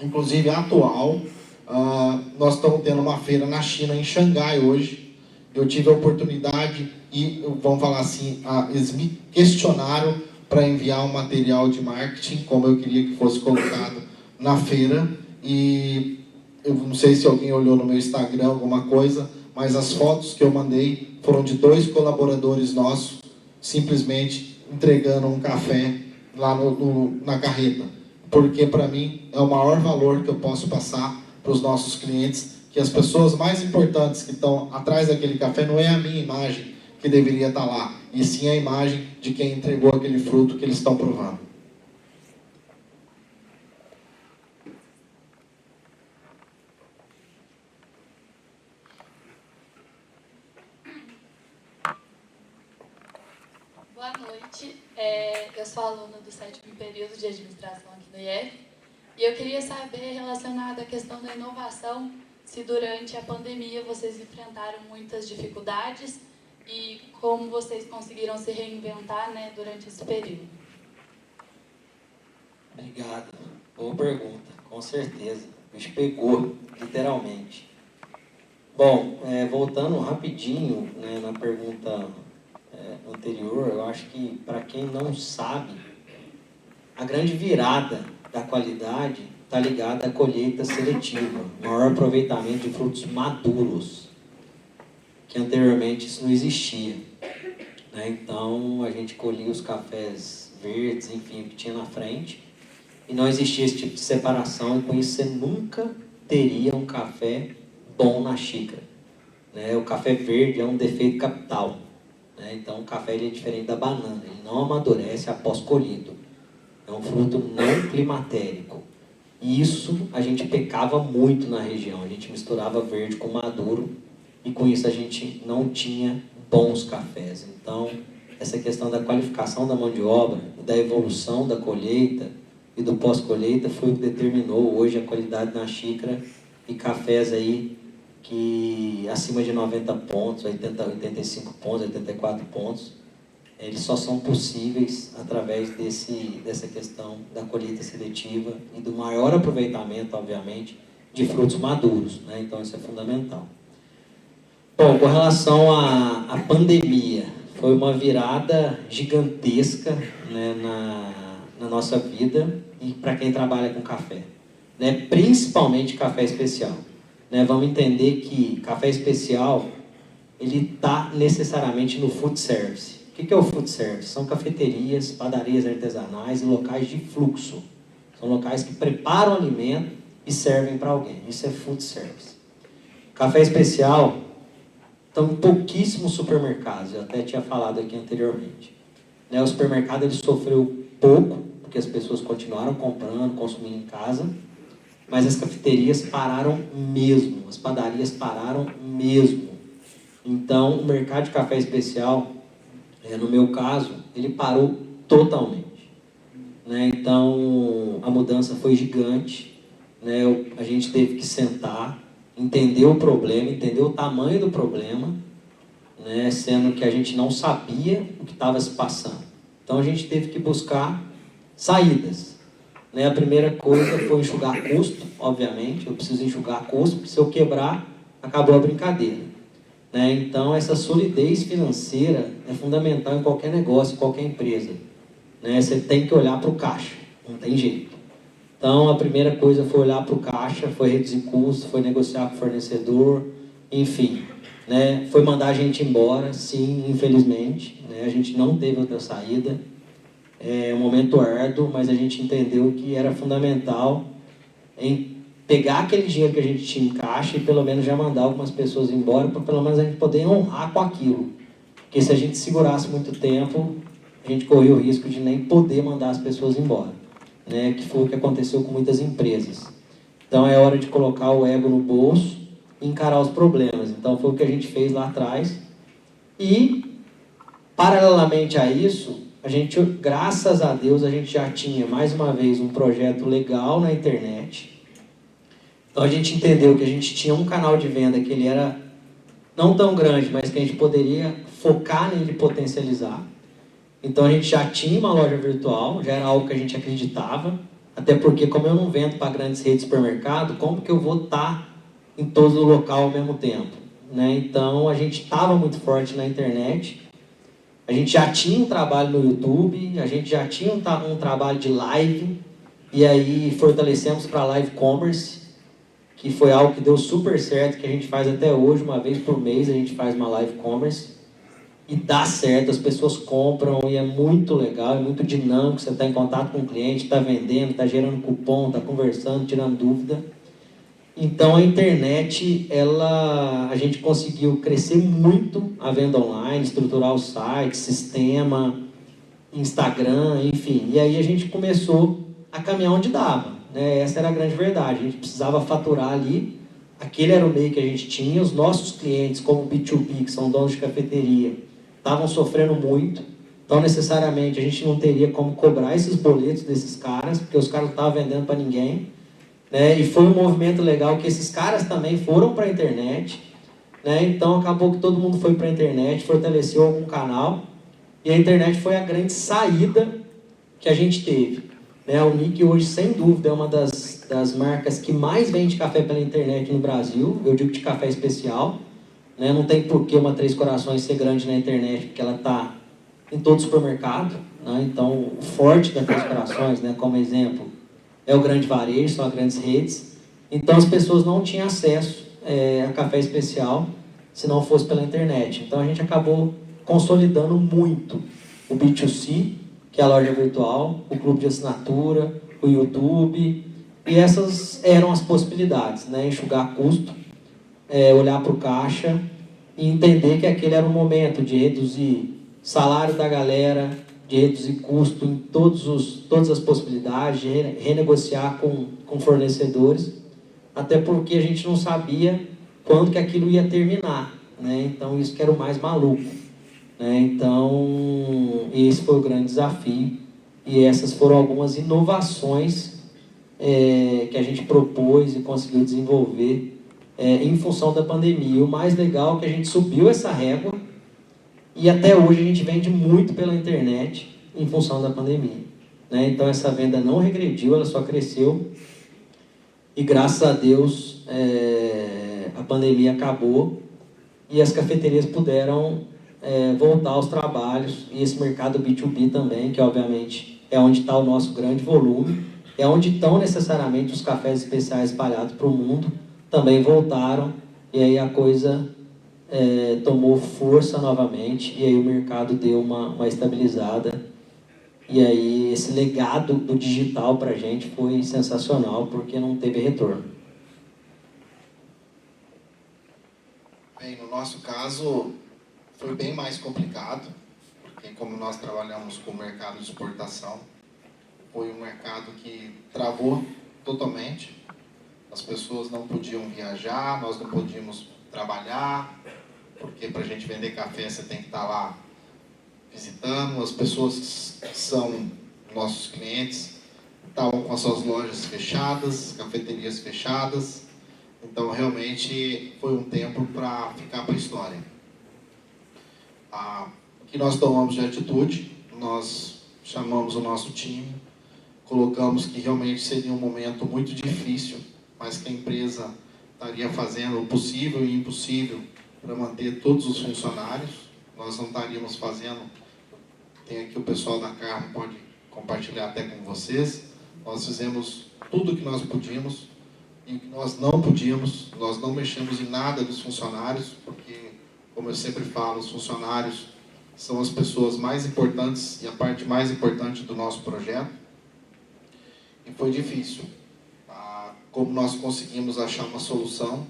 inclusive atual, nós estamos tendo uma feira na China, em Xangai hoje. Eu tive a oportunidade e, vamos falar assim, eles me questionaram para enviar um material de marketing, como eu queria que fosse colocado na feira, e eu não sei se alguém olhou no meu Instagram alguma coisa, mas as fotos que eu mandei foram de 2 colaboradores nossos, simplesmente entregando um café lá na carreta. Porque para mim é o maior valor que eu posso passar para os nossos clientes, que as pessoas mais importantes que estão atrás daquele café não é a minha imagem que deveria estar lá, e sim a imagem de quem entregou aquele fruto que eles estão provando. Boa noite, eu sou aluna do 7º período de administração aqui no IF, e eu queria saber, relacionado à questão da inovação, se durante a pandemia vocês enfrentaram muitas dificuldades e como vocês conseguiram se reinventar, né, durante esse período. Obrigado. Boa pergunta, com certeza. O bicho pegou, literalmente. Bom, voltando rapidinho, né, na pergunta anterior, eu acho que, para quem não sabe, a grande virada da qualidade está ligada à colheita seletiva, maior aproveitamento de frutos maduros, que anteriormente isso não existia. Né? Então, a gente colhia os cafés verdes, enfim, o que tinha na frente, e não existia esse tipo de separação, e com isso você nunca teria um café bom na xícara. Né? O café verde é um defeito capital. Né? Então, o café ele é diferente da banana, ele não amadurece após colhido. É um fruto não climatérico. E isso a gente pecava muito na região, a gente misturava verde com maduro, e com isso a gente não tinha bons cafés. Então, essa questão da qualificação da mão de obra, da evolução da colheita e do pós-colheita foi o que determinou hoje a qualidade na xícara, e cafés aí que acima de 90 pontos, 85 pontos, 84 pontos, eles só são possíveis através dessa questão da colheita seletiva e do maior aproveitamento, obviamente, de frutos maduros, né? Então isso é fundamental. Bom, com relação à pandemia, foi uma virada gigantesca, né, na nossa vida e para quem trabalha com café, né, principalmente café especial. Né, vamos entender que café especial ele está necessariamente no food service. O que é o food service? São cafeterias, padarias artesanais e locais de fluxo. São locais que preparam alimento e servem para alguém. Isso é food service. Café especial estão em pouquíssimos supermercados. Eu até tinha falado aqui anteriormente. Né, o supermercado ele sofreu pouco, porque as pessoas continuaram comprando, consumindo em casa, mas as cafeterias pararam mesmo, as padarias pararam mesmo. Então, o mercado de café especial, no meu caso, ele parou totalmente. Né? Então, a mudança foi gigante. Né? A gente teve que sentar, entender o problema, entender o tamanho do problema, né? Sendo que a gente não sabia o que estava se passando. Então, a gente teve que buscar saídas. Né? A primeira coisa foi enxugar custo, obviamente. Eu preciso enxugar custo, porque se eu quebrar, acabou a brincadeira. Né? Então, essa solidez financeira é fundamental em qualquer negócio, em qualquer empresa. Né? Você tem que olhar para o caixa, não tem jeito. Então, a primeira coisa foi olhar para o caixa, foi reduzir custo, foi negociar com o fornecedor, enfim. Né? Foi mandar a gente embora, sim, infelizmente. Né? A gente não teve outra saída. É um momento árduo, mas a gente entendeu que era fundamental em pegar aquele dinheiro que a gente tinha em caixa e pelo menos já mandar algumas pessoas embora, para pelo menos a gente poder honrar com aquilo. Porque se a gente segurasse muito tempo, a gente corria o risco de nem poder mandar as pessoas embora. Né? Que foi o que aconteceu com muitas empresas. Então é hora de colocar o ego no bolso e encarar os problemas. Então foi o que a gente fez lá atrás. E, paralelamente a isso, a gente, graças a Deus, a gente já tinha, mais uma vez, um projeto legal na internet. Então a gente entendeu que a gente tinha um canal de venda que ele era não tão grande, mas que a gente poderia focar nele e potencializar. Então a gente já tinha uma loja virtual, já era algo que a gente acreditava, até porque como eu não vendo para grandes redes de supermercado, como que eu vou estar em todo o local ao mesmo tempo? Né? Então a gente estava muito forte na internet, a gente já tinha um trabalho no YouTube, a gente já tinha um trabalho de live, e aí fortalecemos para live commerce, que foi algo que deu super certo, que a gente faz até hoje, uma vez por mês a gente faz uma live commerce, e dá certo, as pessoas compram, e é muito legal, é muito dinâmico, você está em contato com o cliente, está vendendo, está gerando cupom, está conversando, tirando dúvida. Então a internet, a gente conseguiu crescer muito a venda online, estruturar o site, sistema, Instagram, enfim. E aí a gente começou a caminhar onde dava. Né? Essa era a grande verdade. A gente precisava faturar ali, aquele era o meio que a gente tinha. Os nossos clientes, como B2B, que são donos de cafeteria, estavam sofrendo muito. Então, necessariamente, a gente não teria como cobrar esses boletos desses caras, porque os caras não estavam vendendo para ninguém. Né? E foi um movimento legal que esses caras também foram para a internet. Né? Então, acabou que todo mundo foi para a internet, fortaleceu algum canal. E a internet foi a grande saída que a gente teve. Né? A Unique hoje, sem dúvida, é uma das marcas que mais vende café pela internet no Brasil. Eu digo de café especial. Né? Não tem por que uma Três Corações ser grande na internet, porque ela está em todo supermercado. Né? Então, o forte da Três Corações, né, como exemplo, é o grande varejo, são as grandes redes. Então, as pessoas não tinham acesso a café especial se não fosse pela internet. Então, a gente acabou consolidando muito o B2C, que é a loja virtual, o clube de assinatura, o YouTube. E essas eram as possibilidades, né? Enxugar custo, olhar para o caixa e entender que aquele era o momento de reduzir salário da galera, de reduzir custo em todas as possibilidades, de renegociar com fornecedores, até porque a gente não sabia quando que aquilo ia terminar. Né? Então, isso que era o mais maluco. Né? Então, esse foi o grande desafio. E essas foram algumas inovações que a gente propôs e conseguiu desenvolver em função da pandemia. E o mais legal é que a gente subiu essa régua E até hoje a gente vende muito pela internet em função da pandemia, né? Então essa venda não regrediu, ela só cresceu. E graças a Deus a pandemia acabou e as cafeterias puderam voltar aos trabalhos. E esse mercado B2B também, que obviamente é onde está o nosso grande volume, é onde estão necessariamente os cafés especiais espalhados para o mundo, também voltaram. E aí a coisa tomou força novamente, e aí o mercado deu uma estabilizada. E aí esse legado do digital para a gente foi sensacional, porque não teve retorno. Bem, no nosso caso foi bem mais complicado, porque como nós trabalhamos com o mercado de exportação, foi um mercado que travou totalmente. As pessoas não podiam viajar, nós não podíamos trabalhar, porque para a gente vender café você tem que estar lá visitando. As pessoas que são nossos clientes estavam com as suas lojas fechadas, cafeterias fechadas. Então realmente foi um tempo para ficar para a história. O que nós tomamos de atitude, nós chamamos o nosso time, colocamos que realmente seria um momento muito difícil, mas que a empresa estaria fazendo o possível e o impossível para manter todos os funcionários. Nós não estaríamos fazendo, tem aqui o pessoal da Carmo, pode compartilhar até com vocês, nós fizemos tudo o que nós podíamos e o que nós não podíamos, nós não mexemos em nada dos funcionários, porque, como eu sempre falo, os funcionários são as pessoas mais importantes e a parte mais importante do nosso projeto. E foi difícil. Como nós conseguimos achar uma solução,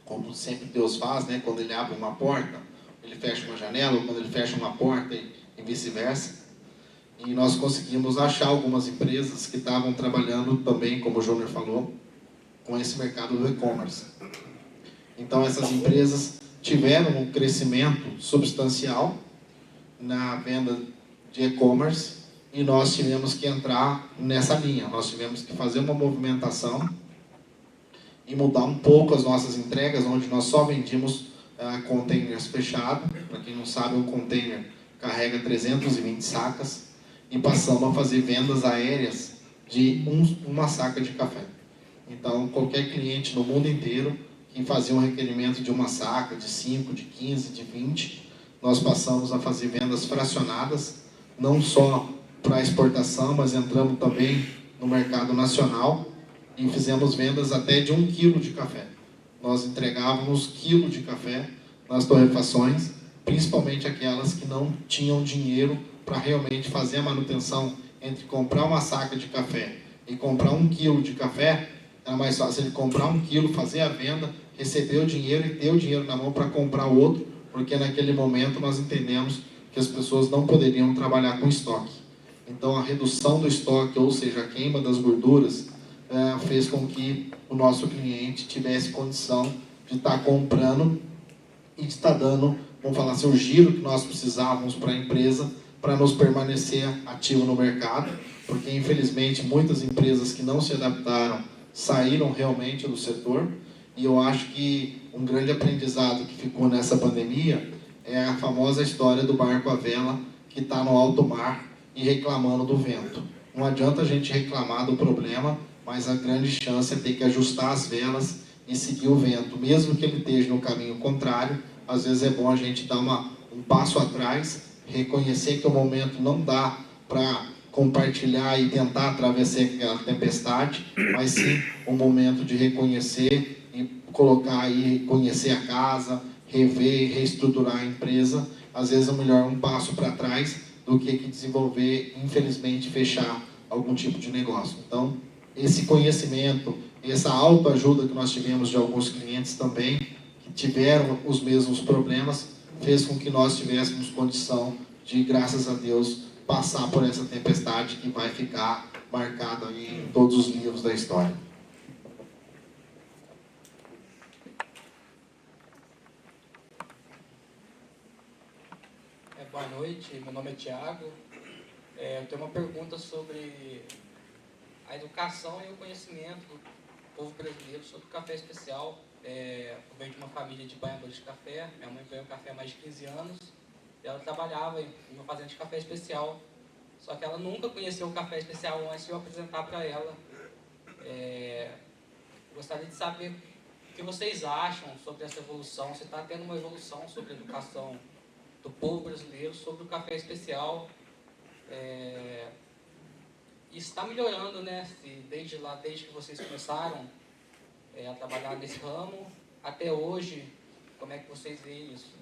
como sempre Deus faz, né? Quando Ele abre uma porta, Ele fecha uma janela, ou quando Ele fecha uma porta e vice-versa. E nós conseguimos achar algumas empresas que estavam trabalhando também, como o Júnior falou, com esse mercado do e-commerce. Então essas empresas tiveram um crescimento substancial na venda de e-commerce, e nós tivemos que entrar nessa linha. Nós tivemos que fazer uma movimentação e mudar um pouco as nossas entregas, onde nós só vendíamos containers fechados. Para quem não sabe, um container carrega 320 sacas, e passamos a fazer vendas aéreas de uma saca de café. Então, qualquer cliente no mundo inteiro que fazia um requerimento de uma saca, de 5, de 15, de 20, nós passamos a fazer vendas fracionadas, não só para exportação, mas entramos também no mercado nacional e fizemos vendas até de 1 quilo de café. Nós entregávamos quilo de café nas torrefações, principalmente aquelas que não tinham dinheiro para realmente fazer a manutenção. Entre comprar uma saca de café e comprar 1 quilo de café, era mais fácil ele comprar 1 quilo, fazer a venda, receber o dinheiro e ter o dinheiro na mão para comprar o outro, porque naquele momento nós entendemos que as pessoas não poderiam trabalhar com estoque. Então a redução do estoque, ou seja, a queima das gorduras, fez com que o nosso cliente tivesse condição de estar comprando e de estar dando, vamos falar assim, o giro que nós precisávamos para a empresa, para nos permanecer ativo no mercado, porque infelizmente muitas empresas que não se adaptaram saíram realmente do setor. E eu acho que um grande aprendizado que ficou nessa pandemia é a famosa história do barco à vela que está no alto mar e reclamando do vento. Não adianta a gente reclamar do problema, mas a grande chance é ter que ajustar as velas e seguir o vento, mesmo que ele esteja no caminho contrário. Às vezes é bom a gente dar um passo atrás, reconhecer que o momento não dá para compartilhar e tentar atravessar aquela tempestade, mas sim um momento de reconhecer e colocar aí, conhecer a casa, rever e reestruturar a empresa. Às vezes é melhor um passo para trás do que desenvolver, infelizmente, fechar algum tipo de negócio. Então, esse conhecimento, essa autoajuda que nós tivemos de alguns clientes também, que tiveram os mesmos problemas, fez com que nós tivéssemos condição de, graças a Deus, passar por essa tempestade que vai ficar marcada aí em todos os livros da história. Boa noite, meu nome é Thiago. Eu tenho uma pergunta sobre a educação e o conhecimento do povo brasileiro sobre o café especial. Eu venho de uma família de banhadores de café, minha mãe banha café há mais de 15 anos, ela trabalhava em uma fazenda de café especial, só que ela nunca conheceu o café especial antes de eu apresentar para ela. Gostaria de saber o que vocês acham sobre essa evolução, se está tendo uma evolução sobre a educação do povo brasileiro, sobre o café especial, e está melhorando, né? Desde que vocês começaram a trabalhar nesse ramo, até hoje, como é que vocês veem isso?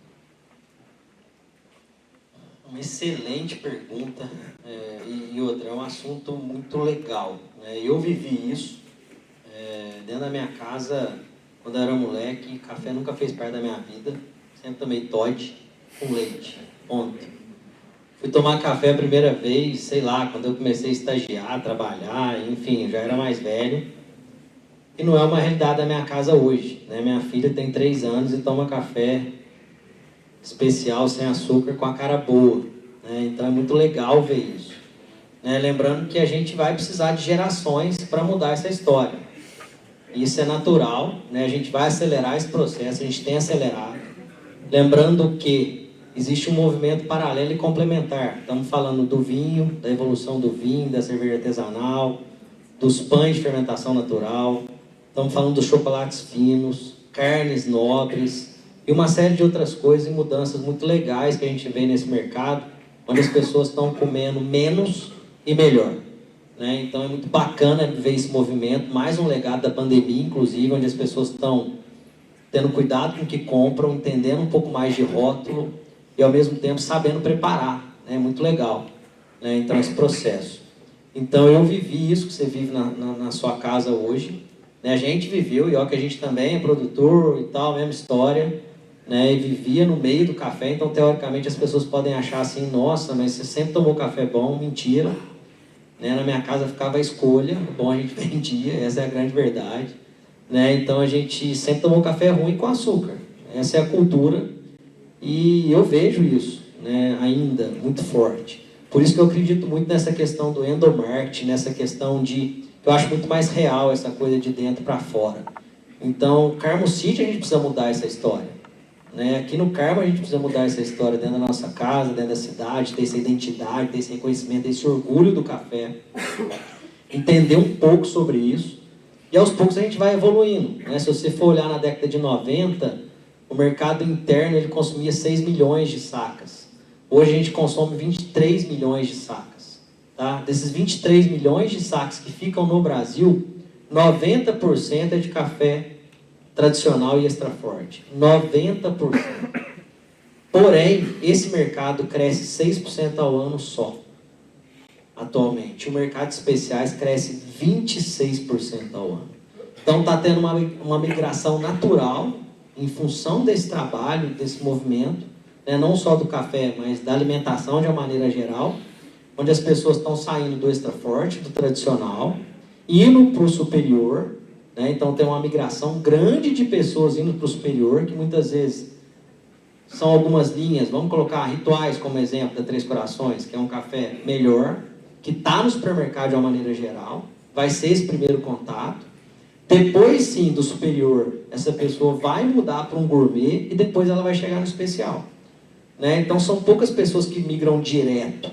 Uma excelente pergunta, e outra, é um assunto muito legal. Eu vivi isso dentro da minha casa, quando eu era moleque. Café nunca fez parte da minha vida, sempre tomei Toddy com leite, ponto. Fui tomar café a primeira vez, sei lá, quando eu comecei a estagiar, trabalhar, enfim, eu já era mais velho. E não é uma realidade da minha casa hoje, né? Minha filha tem 3 anos e toma café especial, sem açúcar, com a cara boa, né? Então é muito legal ver isso, né? Lembrando que a gente vai precisar de gerações para mudar essa história. Isso é natural, né? A gente vai acelerar esse processo, a gente tem acelerado. Lembrando que existe um movimento paralelo e complementar. Estamos falando do vinho, da evolução do vinho, da cerveja artesanal, dos pães de fermentação natural. Estamos falando dos chocolates finos, carnes nobres e uma série de outras coisas e mudanças muito legais que a gente vê nesse mercado, onde as pessoas estão comendo menos e melhor, né? Então é muito bacana ver esse movimento, mais um legado da pandemia, inclusive, onde as pessoas estão tendo cuidado com o que compram, entendendo um pouco mais de rótulo e, ao mesmo tempo, sabendo preparar, né? Muito legal, né? Então, esse processo. Então, eu vivi isso que você vive na sua casa hoje, né? A gente viveu, e ó, que a gente também é produtor e tal, mesma história, né? E vivia no meio do café. Então, teoricamente, as pessoas podem achar assim: nossa, mas você sempre tomou café bom. Mentira, né? Na minha casa ficava a escolha, o bom a gente vendia, essa é a grande verdade, né? Então a gente sempre tomou café ruim com açúcar, essa é a cultura, e eu vejo isso, né, ainda muito forte. Por isso que eu acredito muito nessa questão do endomarketing, nessa questão de, eu acho muito mais real essa coisa de dentro para fora. Então, Carmo City, a gente precisa mudar essa história, né? Aqui no Carmo a gente precisa mudar essa história dentro da nossa casa, dentro da cidade, ter essa identidade, ter esse reconhecimento, ter esse orgulho do café, entender um pouco sobre isso. E aos poucos a gente vai evoluindo, né? Se você for olhar na década de 90, o mercado interno ele consumia 6 milhões de sacas. Hoje a gente consome 23 milhões de sacas. Tá? Desses 23 milhões de sacas que ficam no Brasil, 90% é de café tradicional e extra forte. 90%. Porém, esse mercado cresce 6% ao ano só. Atualmente, o mercado de especiais cresce 26% ao ano. Então está tendo uma migração natural em função desse trabalho, desse movimento, né? Não só do café, mas da alimentação de uma maneira geral, onde as pessoas estão saindo do extra forte, do tradicional, indo para o superior, né? Então tem uma migração grande de pessoas indo para o superior, que muitas vezes são algumas linhas, vamos colocar Rituais como exemplo da Três Corações, que é um café melhor, que está no supermercado de uma maneira geral, vai ser esse primeiro contato. Depois, sim, do superior, essa pessoa vai mudar para um gourmet e depois ela vai chegar no especial, né? Então, são poucas pessoas que migram direto,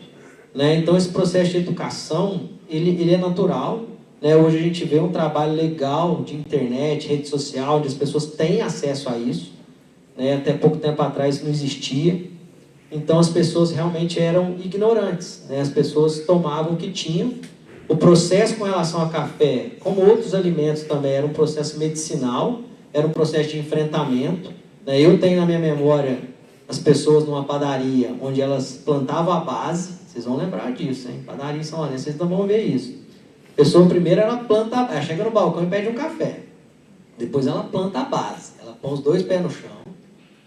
né? Então, esse processo de educação, ele é natural, né? Hoje a gente vê um trabalho legal de internet, rede social, onde as pessoas têm acesso a isso, né? Até pouco tempo atrás não existia. Então as pessoas realmente eram ignorantes, né? As pessoas tomavam o que tinham. O processo com relação a café, como outros alimentos também, era um processo medicinal, era um processo de enfrentamento, né? Eu tenho na minha memória as pessoas numa padaria, onde elas plantavam a base, vocês vão lembrar disso, hein? Padaria em São Lourenço, vocês não vão ver isso. A pessoa primeiro ela planta, ela chega no balcão e pede um café. Depois ela planta a base, ela põe os 2 pés no chão,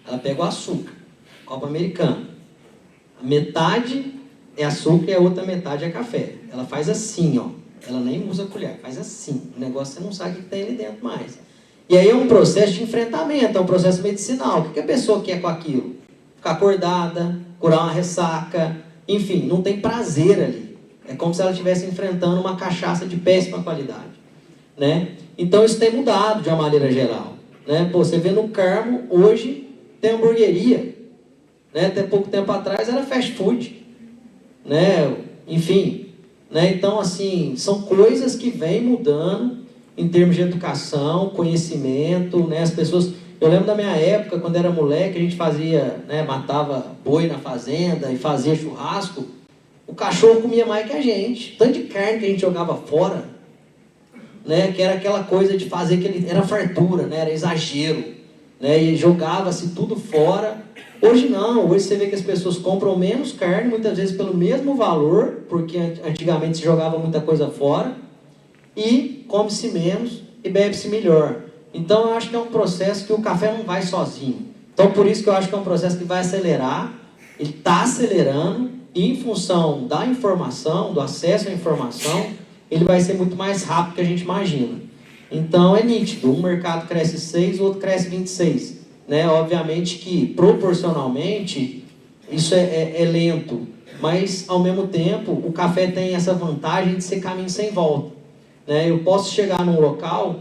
ela pega o açúcar, copo americano. A metade é açúcar e a outra metade é café. Ela faz assim, ó. Ela nem usa colher, faz assim. O negócio você não sabe o que tem ali dentro mais. E aí é um processo de enfrentamento, é um processo medicinal. O que a pessoa quer com aquilo? Ficar acordada, curar uma ressaca, enfim, não tem prazer ali. É como se ela estivesse enfrentando uma cachaça de péssima qualidade, né? Então isso tem mudado de uma maneira geral, né? Pô, você vê no Carmo, hoje tem hamburgueria. né? Até pouco tempo atrás era fast food, né? Enfim, né? Então, assim, são coisas que vêm mudando em termos de educação, conhecimento, né? As pessoas... Eu lembro da minha época, quando era moleque, a gente fazia, né? Matava boi na fazenda e fazia churrasco. O cachorro comia mais que a gente. Tanto de carne que a gente jogava fora, né? Que era aquela coisa de fazer aquele... Era fartura, né? Era exagero, né? E jogava-se tudo fora. Hoje não. Hoje você vê que as pessoas compram menos carne, muitas vezes pelo mesmo valor, porque antigamente se jogava muita coisa fora, e come-se menos e bebe-se melhor. Então eu acho que é um processo que o café não vai sozinho. Então por isso que eu acho que é um processo que vai acelerar. Ele está acelerando, e em função da informação, do acesso à informação, ele vai ser muito mais rápido que a gente imagina. Então é nítido, um mercado cresce 6, o outro cresce 26. Né? Obviamente que proporcionalmente isso é lento, mas ao mesmo tempo o café tem essa vantagem de ser caminho sem volta. Né? Eu posso chegar num local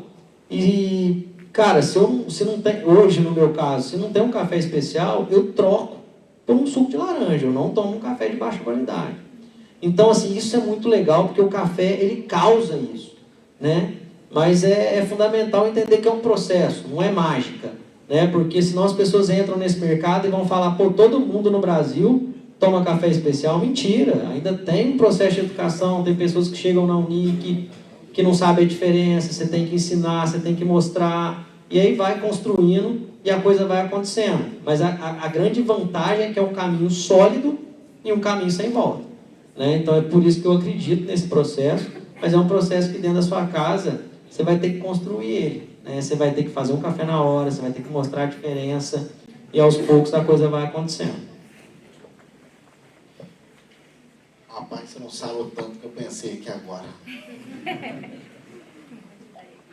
e, cara, se não tem, hoje no meu caso, se não tem um café especial, eu troco por um suco de laranja, eu não tomo um café de baixa qualidade. Então, assim, isso é muito legal, porque o café, ele causa isso, né? Mas é fundamental entender que é um processo, não é mágica, né? Porque senão as pessoas entram nesse mercado e vão falar, pô, todo mundo no Brasil toma café especial. Mentira, ainda tem um processo de educação, tem pessoas que chegam na Unic, que não sabem a diferença, você tem que ensinar, você tem que mostrar, e aí vai construindo e a coisa vai acontecendo. Mas a grande vantagem é que é um caminho sólido e um caminho sem volta. Né? Então é por isso que eu acredito nesse processo, mas é um processo que dentro da sua casa você vai ter que construir ele. Né? Você vai ter que fazer um café na hora, você vai ter que mostrar a diferença, e aos poucos a coisa vai acontecendo. Rapaz, você não sabe o tanto que eu pensei aqui agora.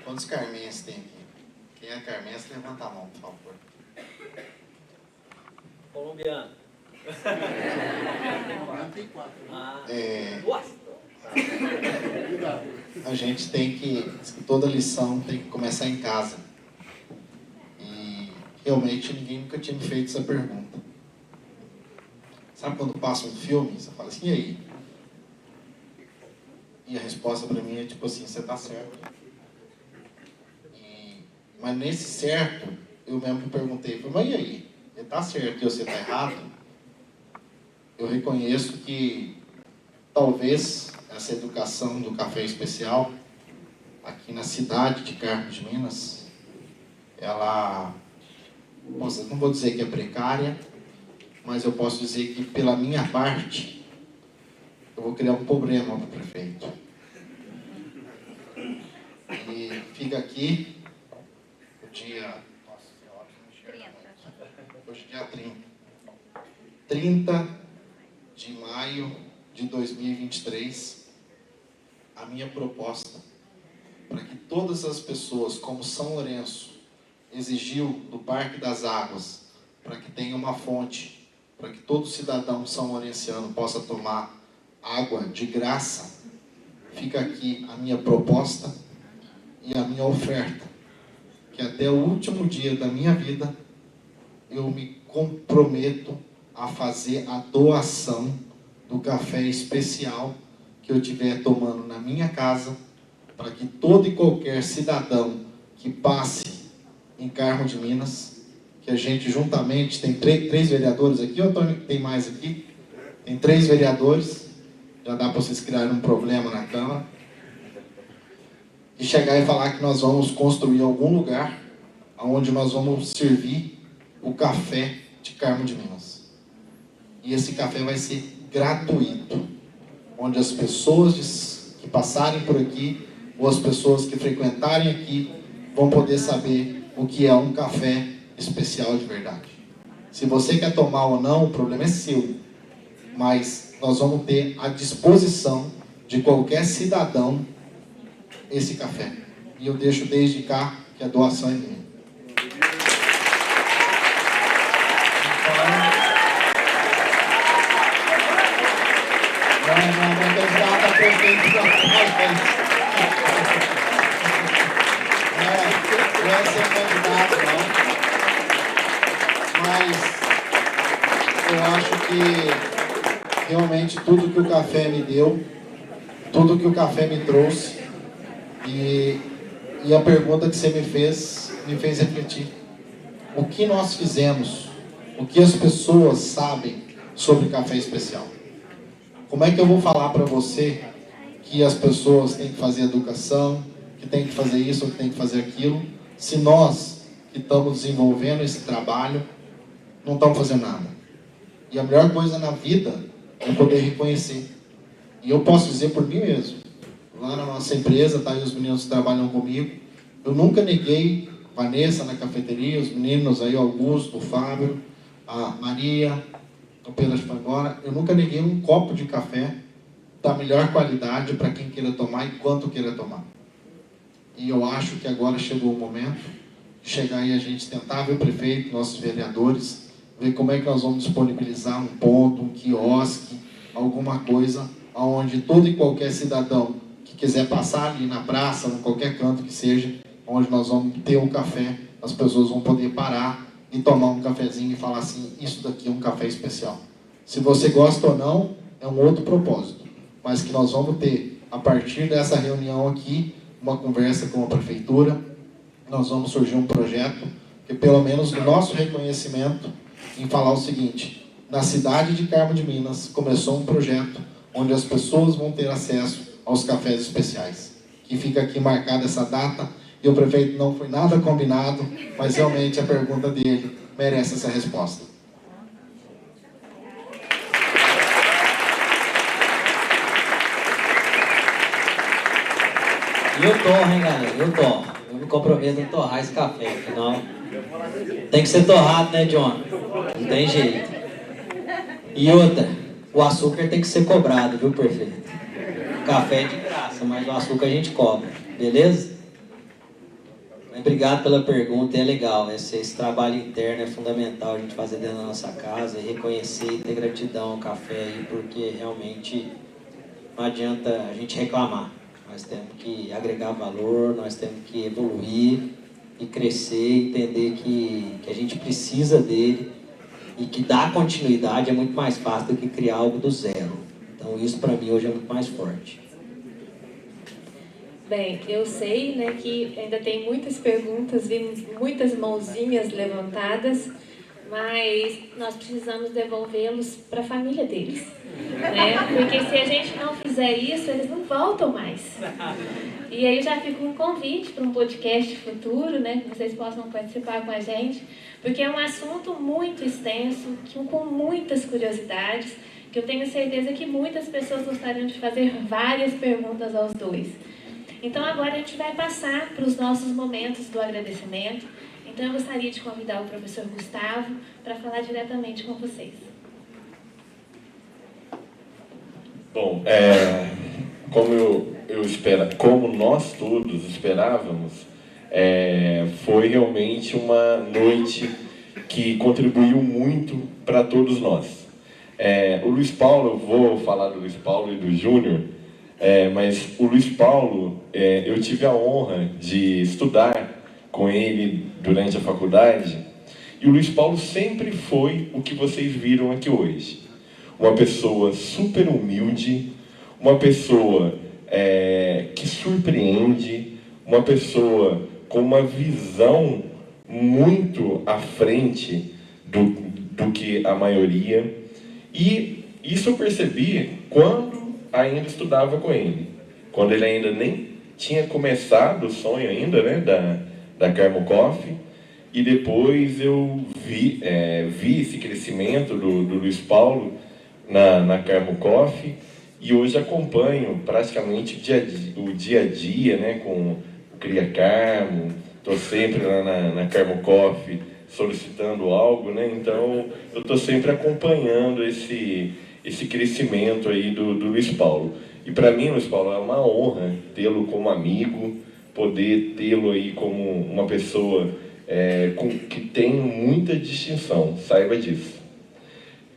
Quantos carmenses tem aqui? Quem é carmense, levanta a mão, por favor. Colombiano. A gente tem que... Toda lição tem que começar em casa. E realmente ninguém nunca tinha me feito essa pergunta. Sabe quando passa um filme, você fala assim, e aí? E a resposta para mim é tipo assim, você tá certo. Mas nesse certo, eu mesmo me perguntei, mas e aí? Ele tá certo e você tá errado? Eu reconheço que talvez essa educação do café especial aqui na cidade de Carmos de Minas, ela, não vou dizer que é precária, mas eu posso dizer que pela minha parte, eu vou criar um problema para o prefeito. E fica aqui o dia... Nossa, hoje é dia 30 de maio de 2023, a minha proposta para que todas as pessoas, como São Lourenço exigiu do Parque das Águas, para que tenha uma fonte, para que todo cidadão são-lourenciano possa tomar água de graça, fica aqui a minha proposta e a minha oferta, que até o último dia da minha vida, eu me comprometo a fazer a doação do café especial que eu estiver tomando na minha casa, para que todo e qualquer cidadão que passe em Carmo de Minas, que a gente juntamente, tem três vereadores aqui, ou tem mais aqui? Tem 3 vereadores, já dá para vocês criarem um problema na Câmara, e chegar e falar que nós vamos construir algum lugar onde nós vamos servir o café de Carmo de Minas. E esse café vai ser gratuito, onde as pessoas que passarem por aqui, ou as pessoas que frequentarem aqui, vão poder saber o que é um café especial de verdade. Se você quer tomar ou não, o problema é seu. Mas nós vamos ter à disposição de qualquer cidadão esse café. E eu deixo desde cá que a doação é minha. Não é ser candidato, não. Mas que realmente tudo que o café me deu, tudo que o café me trouxe, e a pergunta que você me fez refletir. O que nós fizemos, o que as pessoas sabem sobre café especial? Como é que eu vou falar para você que as pessoas têm que fazer educação, que têm que fazer isso, que têm que fazer aquilo, se nós que estamos desenvolvendo esse trabalho não estamos fazendo nada? E a melhor coisa na vida é poder reconhecer. E eu posso dizer por mim mesmo, lá na nossa empresa, tá aí os meninos que trabalham comigo, eu nunca neguei Vanessa na cafeteria, os meninos aí, Augusto, o Fábio, a Maria, o Pedro foi agora, eu nunca neguei um copo de café da melhor qualidade para quem queira tomar e quanto queira tomar. E eu acho que agora chegou o momento de chegar aí a gente tentar ver o prefeito, nossos vereadores, ver como é que nós vamos disponibilizar um ponto, um quiosque, alguma coisa, onde todo e qualquer cidadão que quiser passar ali na praça, em qualquer canto que seja, onde nós vamos ter um café, as pessoas vão poder parar e tomar um cafezinho e falar assim, isso daqui é um café especial. Se você gosta ou não, é um outro propósito, mas que nós vamos ter, a partir dessa reunião aqui, uma conversa com a prefeitura, nós vamos surgir um projeto, que pelo menos no nosso reconhecimento, em falar o seguinte, na cidade de Carmo de Minas, começou um projeto onde as pessoas vão ter acesso aos cafés especiais, que fica aqui marcada essa data, e o prefeito não foi nada combinado, mas realmente a pergunta dele merece essa resposta. E eu torro, hein, galera? Eu torro. Eu me comprometo a torrar esse café, afinal tem que ser torrado, né, John? Não tem jeito. E outra, o açúcar tem que ser cobrado, viu, prefeito? O café é de graça, mas o açúcar a gente cobra, beleza? Obrigado pela pergunta, é legal, esse trabalho interno é fundamental a gente fazer dentro da nossa casa e reconhecer e ter gratidão ao café aí, porque realmente não adianta a gente reclamar. Nós temos que agregar valor, nós temos que evoluir e crescer, entender que a gente precisa dele e que dar continuidade é muito mais fácil do que criar algo do zero. Então isso para mim hoje é muito mais forte. Bem, eu sei, né, que ainda tem muitas perguntas e muitas mãozinhas levantadas, mas nós precisamos devolvê-los para a família deles, né? Porque se a gente não fizer isso, eles não voltam mais. E aí já fica um convite para um podcast futuro, né, que vocês possam participar com a gente, porque é um assunto muito extenso, com muitas curiosidades, que eu tenho certeza que muitas pessoas gostariam de fazer várias perguntas aos dois. Então agora a gente vai passar para os nossos momentos do agradecimento. Então eu gostaria de convidar o professor Gustavo para falar diretamente com vocês. Bom, como nós todos esperávamos, foi realmente uma noite que contribuiu muito para todos nós. O Luiz Paulo, eu vou falar do Luiz Paulo e do Júnior, mas o Luiz Paulo, eu tive a honra de estudar com ele durante a faculdade, e o Luiz Paulo sempre foi o que vocês viram aqui hoje. Uma pessoa super humilde, uma pessoa que surpreende, uma pessoa com uma visão muito à frente do que a maioria, e isso eu percebi quando ainda estudava com ele, quando ele ainda nem tinha começado o sonho ainda, né, da Carmo Coffee, e depois eu vi esse crescimento do Luiz Paulo na Carmo Coffee, e hoje acompanho praticamente o dia a dia, né, com o Cria Carmo, estou sempre lá na Carmo Coffee solicitando algo, né, então eu estou sempre acompanhando esse crescimento aí do Luiz Paulo. E para mim, Luiz Paulo, é uma honra tê-lo como amigo, poder tê-lo aí como uma pessoa que tem muita distinção, saiba disso.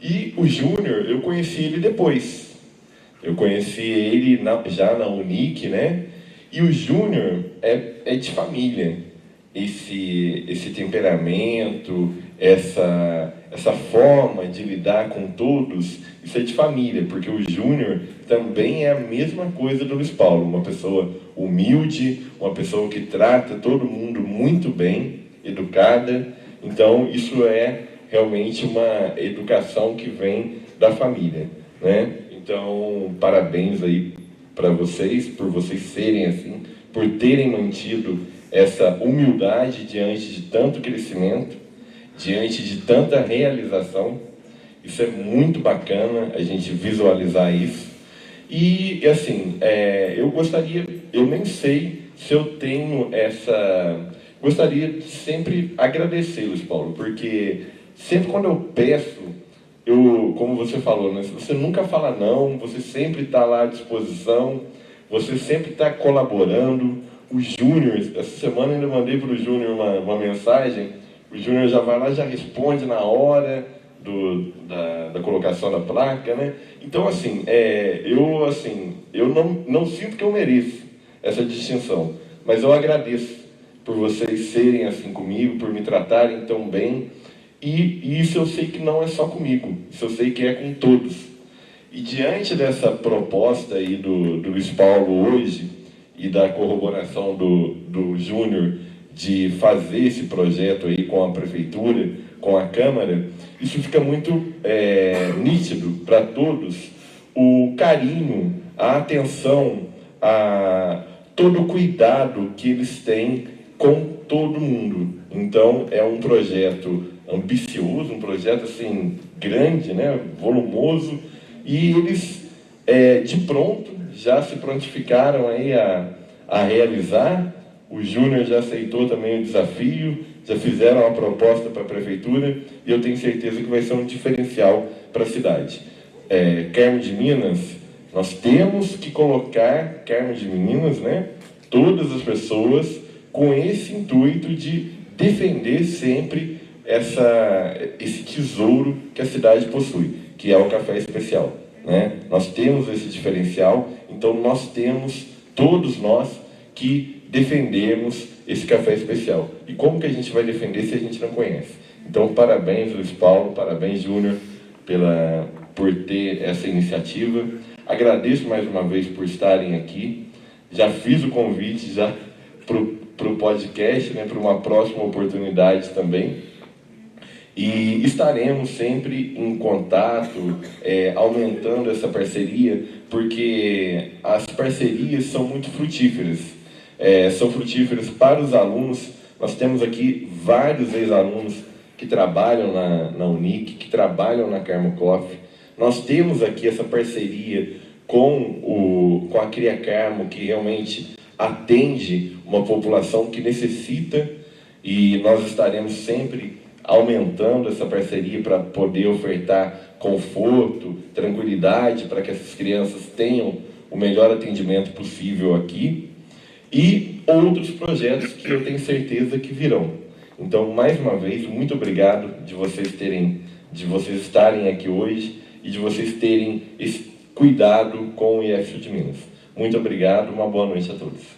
E o Júnior, eu conheci ele depois. Eu conheci ele já na Unic, né? E o Júnior é de família. Esse temperamento, essa forma de lidar com todos, isso é de família, porque o Júnior também é a mesma coisa do Luiz Paulo, uma pessoa humilde, uma pessoa que trata todo mundo muito bem, educada. Então, isso é realmente uma educação que vem da família, né? Então, parabéns aí para vocês, por vocês serem assim, por terem mantido essa humildade diante de tanto crescimento, diante de tanta realização. Isso é muito bacana, a gente visualizar isso. E, assim, eu nem sei se eu tenho gostaria de sempre agradecer, Luiz Paulo, porque sempre quando eu peço, como você falou, né, você nunca fala não, você sempre está lá à disposição, você sempre está colaborando. O Júnior, essa semana eu ainda mandei para o Júnior uma mensagem, o Júnior já vai lá, já responde na hora da colocação da placa, né? Então, assim, eu não sinto que eu mereço essa distinção, mas eu agradeço por vocês serem assim comigo, por me tratarem tão bem, e isso eu sei que não é só comigo, isso eu sei que é com todos. E diante dessa proposta aí do Luiz Paulo hoje, e da corroboração do Júnior de fazer esse projeto aí com a Prefeitura, com a Câmara, isso fica muito nítido para todos, o carinho, a atenção, todo o cuidado que eles têm com todo mundo. Então, é um projeto ambicioso, um projeto assim, grande, né, volumoso, e eles, de pronto, já se prontificaram aí a realizar. O Júnior já aceitou também o desafio, já fizeram uma proposta para a Prefeitura, e eu tenho certeza que vai ser um diferencial para a cidade. Carmo de Minas, nós temos que colocar Carmo de Minas, né, todas as pessoas, com esse intuito de defender sempre esse tesouro que a cidade possui, que é o café especial, né? Nós temos esse diferencial, então nós temos, todos nós, que defendemos esse café especial. E como que a gente vai defender se a gente não conhece? Então, parabéns, Luiz Paulo, parabéns, Júnior, por ter essa iniciativa. Agradeço mais uma vez por estarem aqui. Já fiz o convite para o podcast, né, para uma próxima oportunidade também. E estaremos sempre em contato, aumentando essa parceria, porque as parcerias são muito frutíferas. São frutíferas para os alunos. Nós temos aqui vários ex-alunos que trabalham na Unic, que trabalham na Carmo Coffee. Nós temos aqui essa parceria com a Cria Carmo, que realmente atende uma população que necessita, e nós estaremos sempre aumentando essa parceria para poder ofertar conforto, tranquilidade, para que essas crianças tenham o melhor atendimento possível aqui, e outros projetos que eu tenho certeza que virão. Então, mais uma vez, muito obrigado de vocês estarem aqui hoje e de vocês terem esse cuidado com o IF de Minas. Muito obrigado, uma boa noite a todos.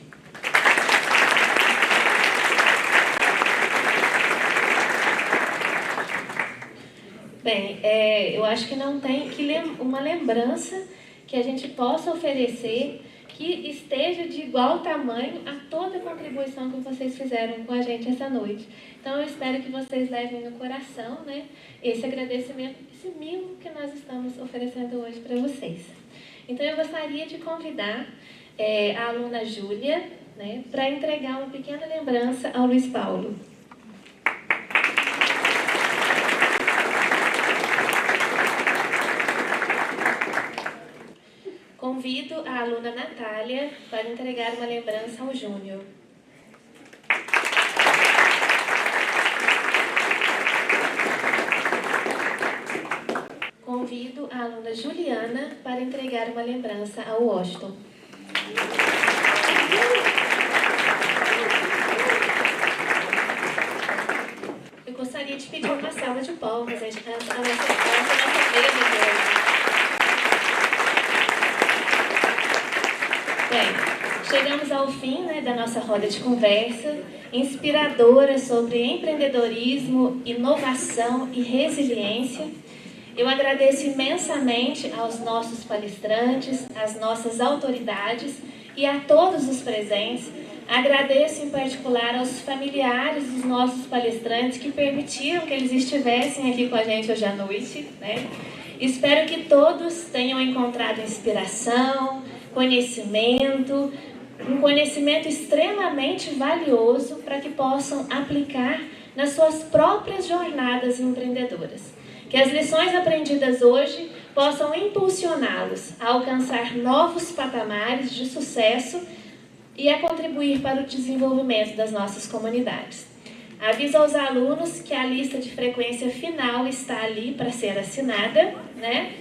Bem, eu acho que não tem uma lembrança que a gente possa oferecer que esteja de igual tamanho a toda a contribuição que vocês fizeram com a gente essa noite. Então, eu espero que vocês levem no coração, né, esse agradecimento, esse mimo que nós estamos oferecendo hoje para vocês. Então, eu gostaria de convidar a aluna Júlia, né, para entregar uma pequena lembrança ao Luiz Paulo. Convido a aluna Natália para entregar uma lembrança ao Júnior. Convido a aluna Juliana para entregar uma lembrança ao Washington. Eu gostaria de pedir uma salva de palmas a nossa mesa de hoje. Bem, chegamos ao fim, né, da nossa roda de conversa. inspiradora sobre empreendedorismo, inovação e resiliência. Eu agradeço imensamente aos nossos palestrantes, às nossas autoridades e a todos os presentes. Agradeço em particular aos familiares dos nossos palestrantes que permitiram que eles estivessem aqui com a gente hoje à noite, né? Espero que todos tenham encontrado inspiração, conhecimento, um conhecimento extremamente valioso para que possam aplicar nas suas próprias jornadas empreendedoras. Que as lições aprendidas hoje possam impulsioná-los a alcançar novos patamares de sucesso e a contribuir para o desenvolvimento das nossas comunidades. Aviso aos alunos que a lista de frequência final está ali para ser assinada, né?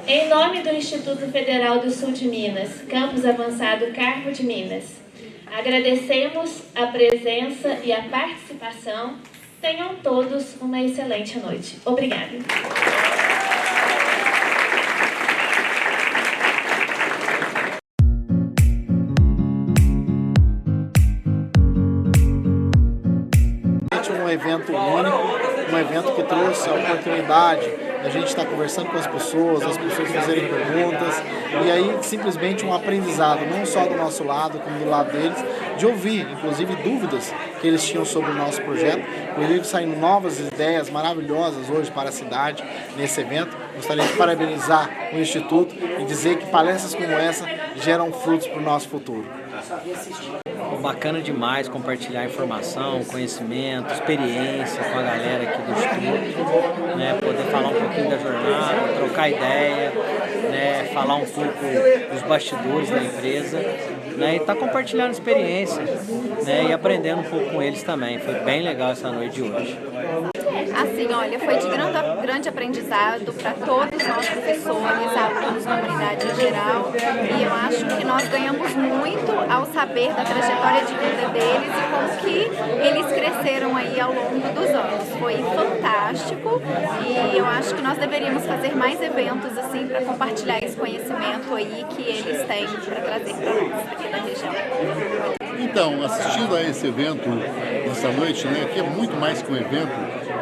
Em nome do Instituto Federal do Sul de Minas, Campus Avançado Carmo de Minas, agradecemos a presença e a participação. Tenham todos uma excelente noite. Obrigada. Um evento único, um evento que trouxe a oportunidade da gente estar conversando com as pessoas fazerem perguntas, e aí simplesmente um aprendizado, não só do nosso lado, como do lado deles, de ouvir, inclusive, dúvidas que eles tinham sobre o nosso projeto, inclusive saindo novas ideias maravilhosas hoje para a cidade nesse evento. Gostaria de parabenizar o Instituto e dizer que palestras como essa geram frutos para o nosso futuro. Bacana demais compartilhar informação, conhecimento, experiência com a galera aqui do Instituto, né? Poder falar um pouquinho da jornada, trocar ideia, né? Falar um pouco dos bastidores da empresa, né? E estar compartilhando experiência, né? E aprendendo um pouco com eles também. Foi bem legal essa noite de hoje. Assim, olha, foi de grande aprendizado para todos nós, professores, alunos, comunidade em geral, e eu acho que nós ganhamos muito ao saber da trajetória de vida deles e como que eles cresceram aí ao longo dos anos. Foi fantástico e eu acho que nós deveríamos fazer mais eventos assim para compartilhar esse conhecimento aí que eles têm para trazer para nós aqui na região. Então, assistindo a esse evento nessa noite, né, que é muito mais que um evento,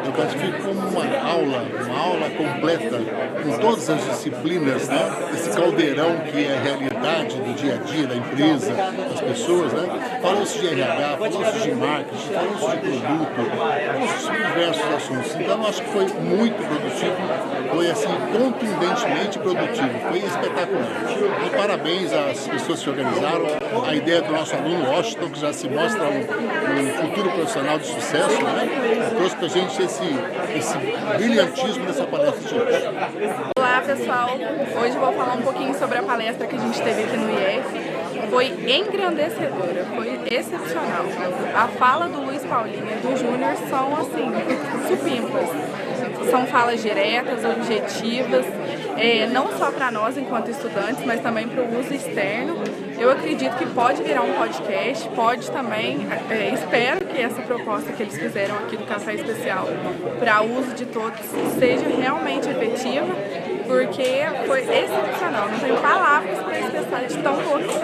eu classifico como uma aula completa, com todas as disciplinas, né? Esse caldeirão que é a realidade do dia a dia da empresa, das pessoas, né? Falou-se de RH, falou-se de marketing, falou-se de produto, falou-se de diversos assuntos. Então, eu acho que foi muito produtivo, foi assim, contundentemente produtivo, foi espetacular. E parabéns às pessoas que organizaram, a ideia do nosso aluno Washington, que já se mostra um futuro profissional de sucesso, né? Trouxe pra gente esse brilhantismo dessa palestra de hoje. Olá pessoal, hoje eu vou falar um pouquinho sobre a palestra que a gente teve aqui no IF. Foi engrandecedora, foi excepcional. A fala do Luiz Paulinho e do Júnior são assim, supimpas. São falas diretas, objetivas, não só para nós enquanto estudantes, mas também para o uso externo. Eu acredito que pode virar um podcast, pode também, espero que essa proposta que eles fizeram aqui do Café Especial para uso de todos seja realmente efetiva, porque foi excepcional, não tenho palavras para expressar de tão boa que foi.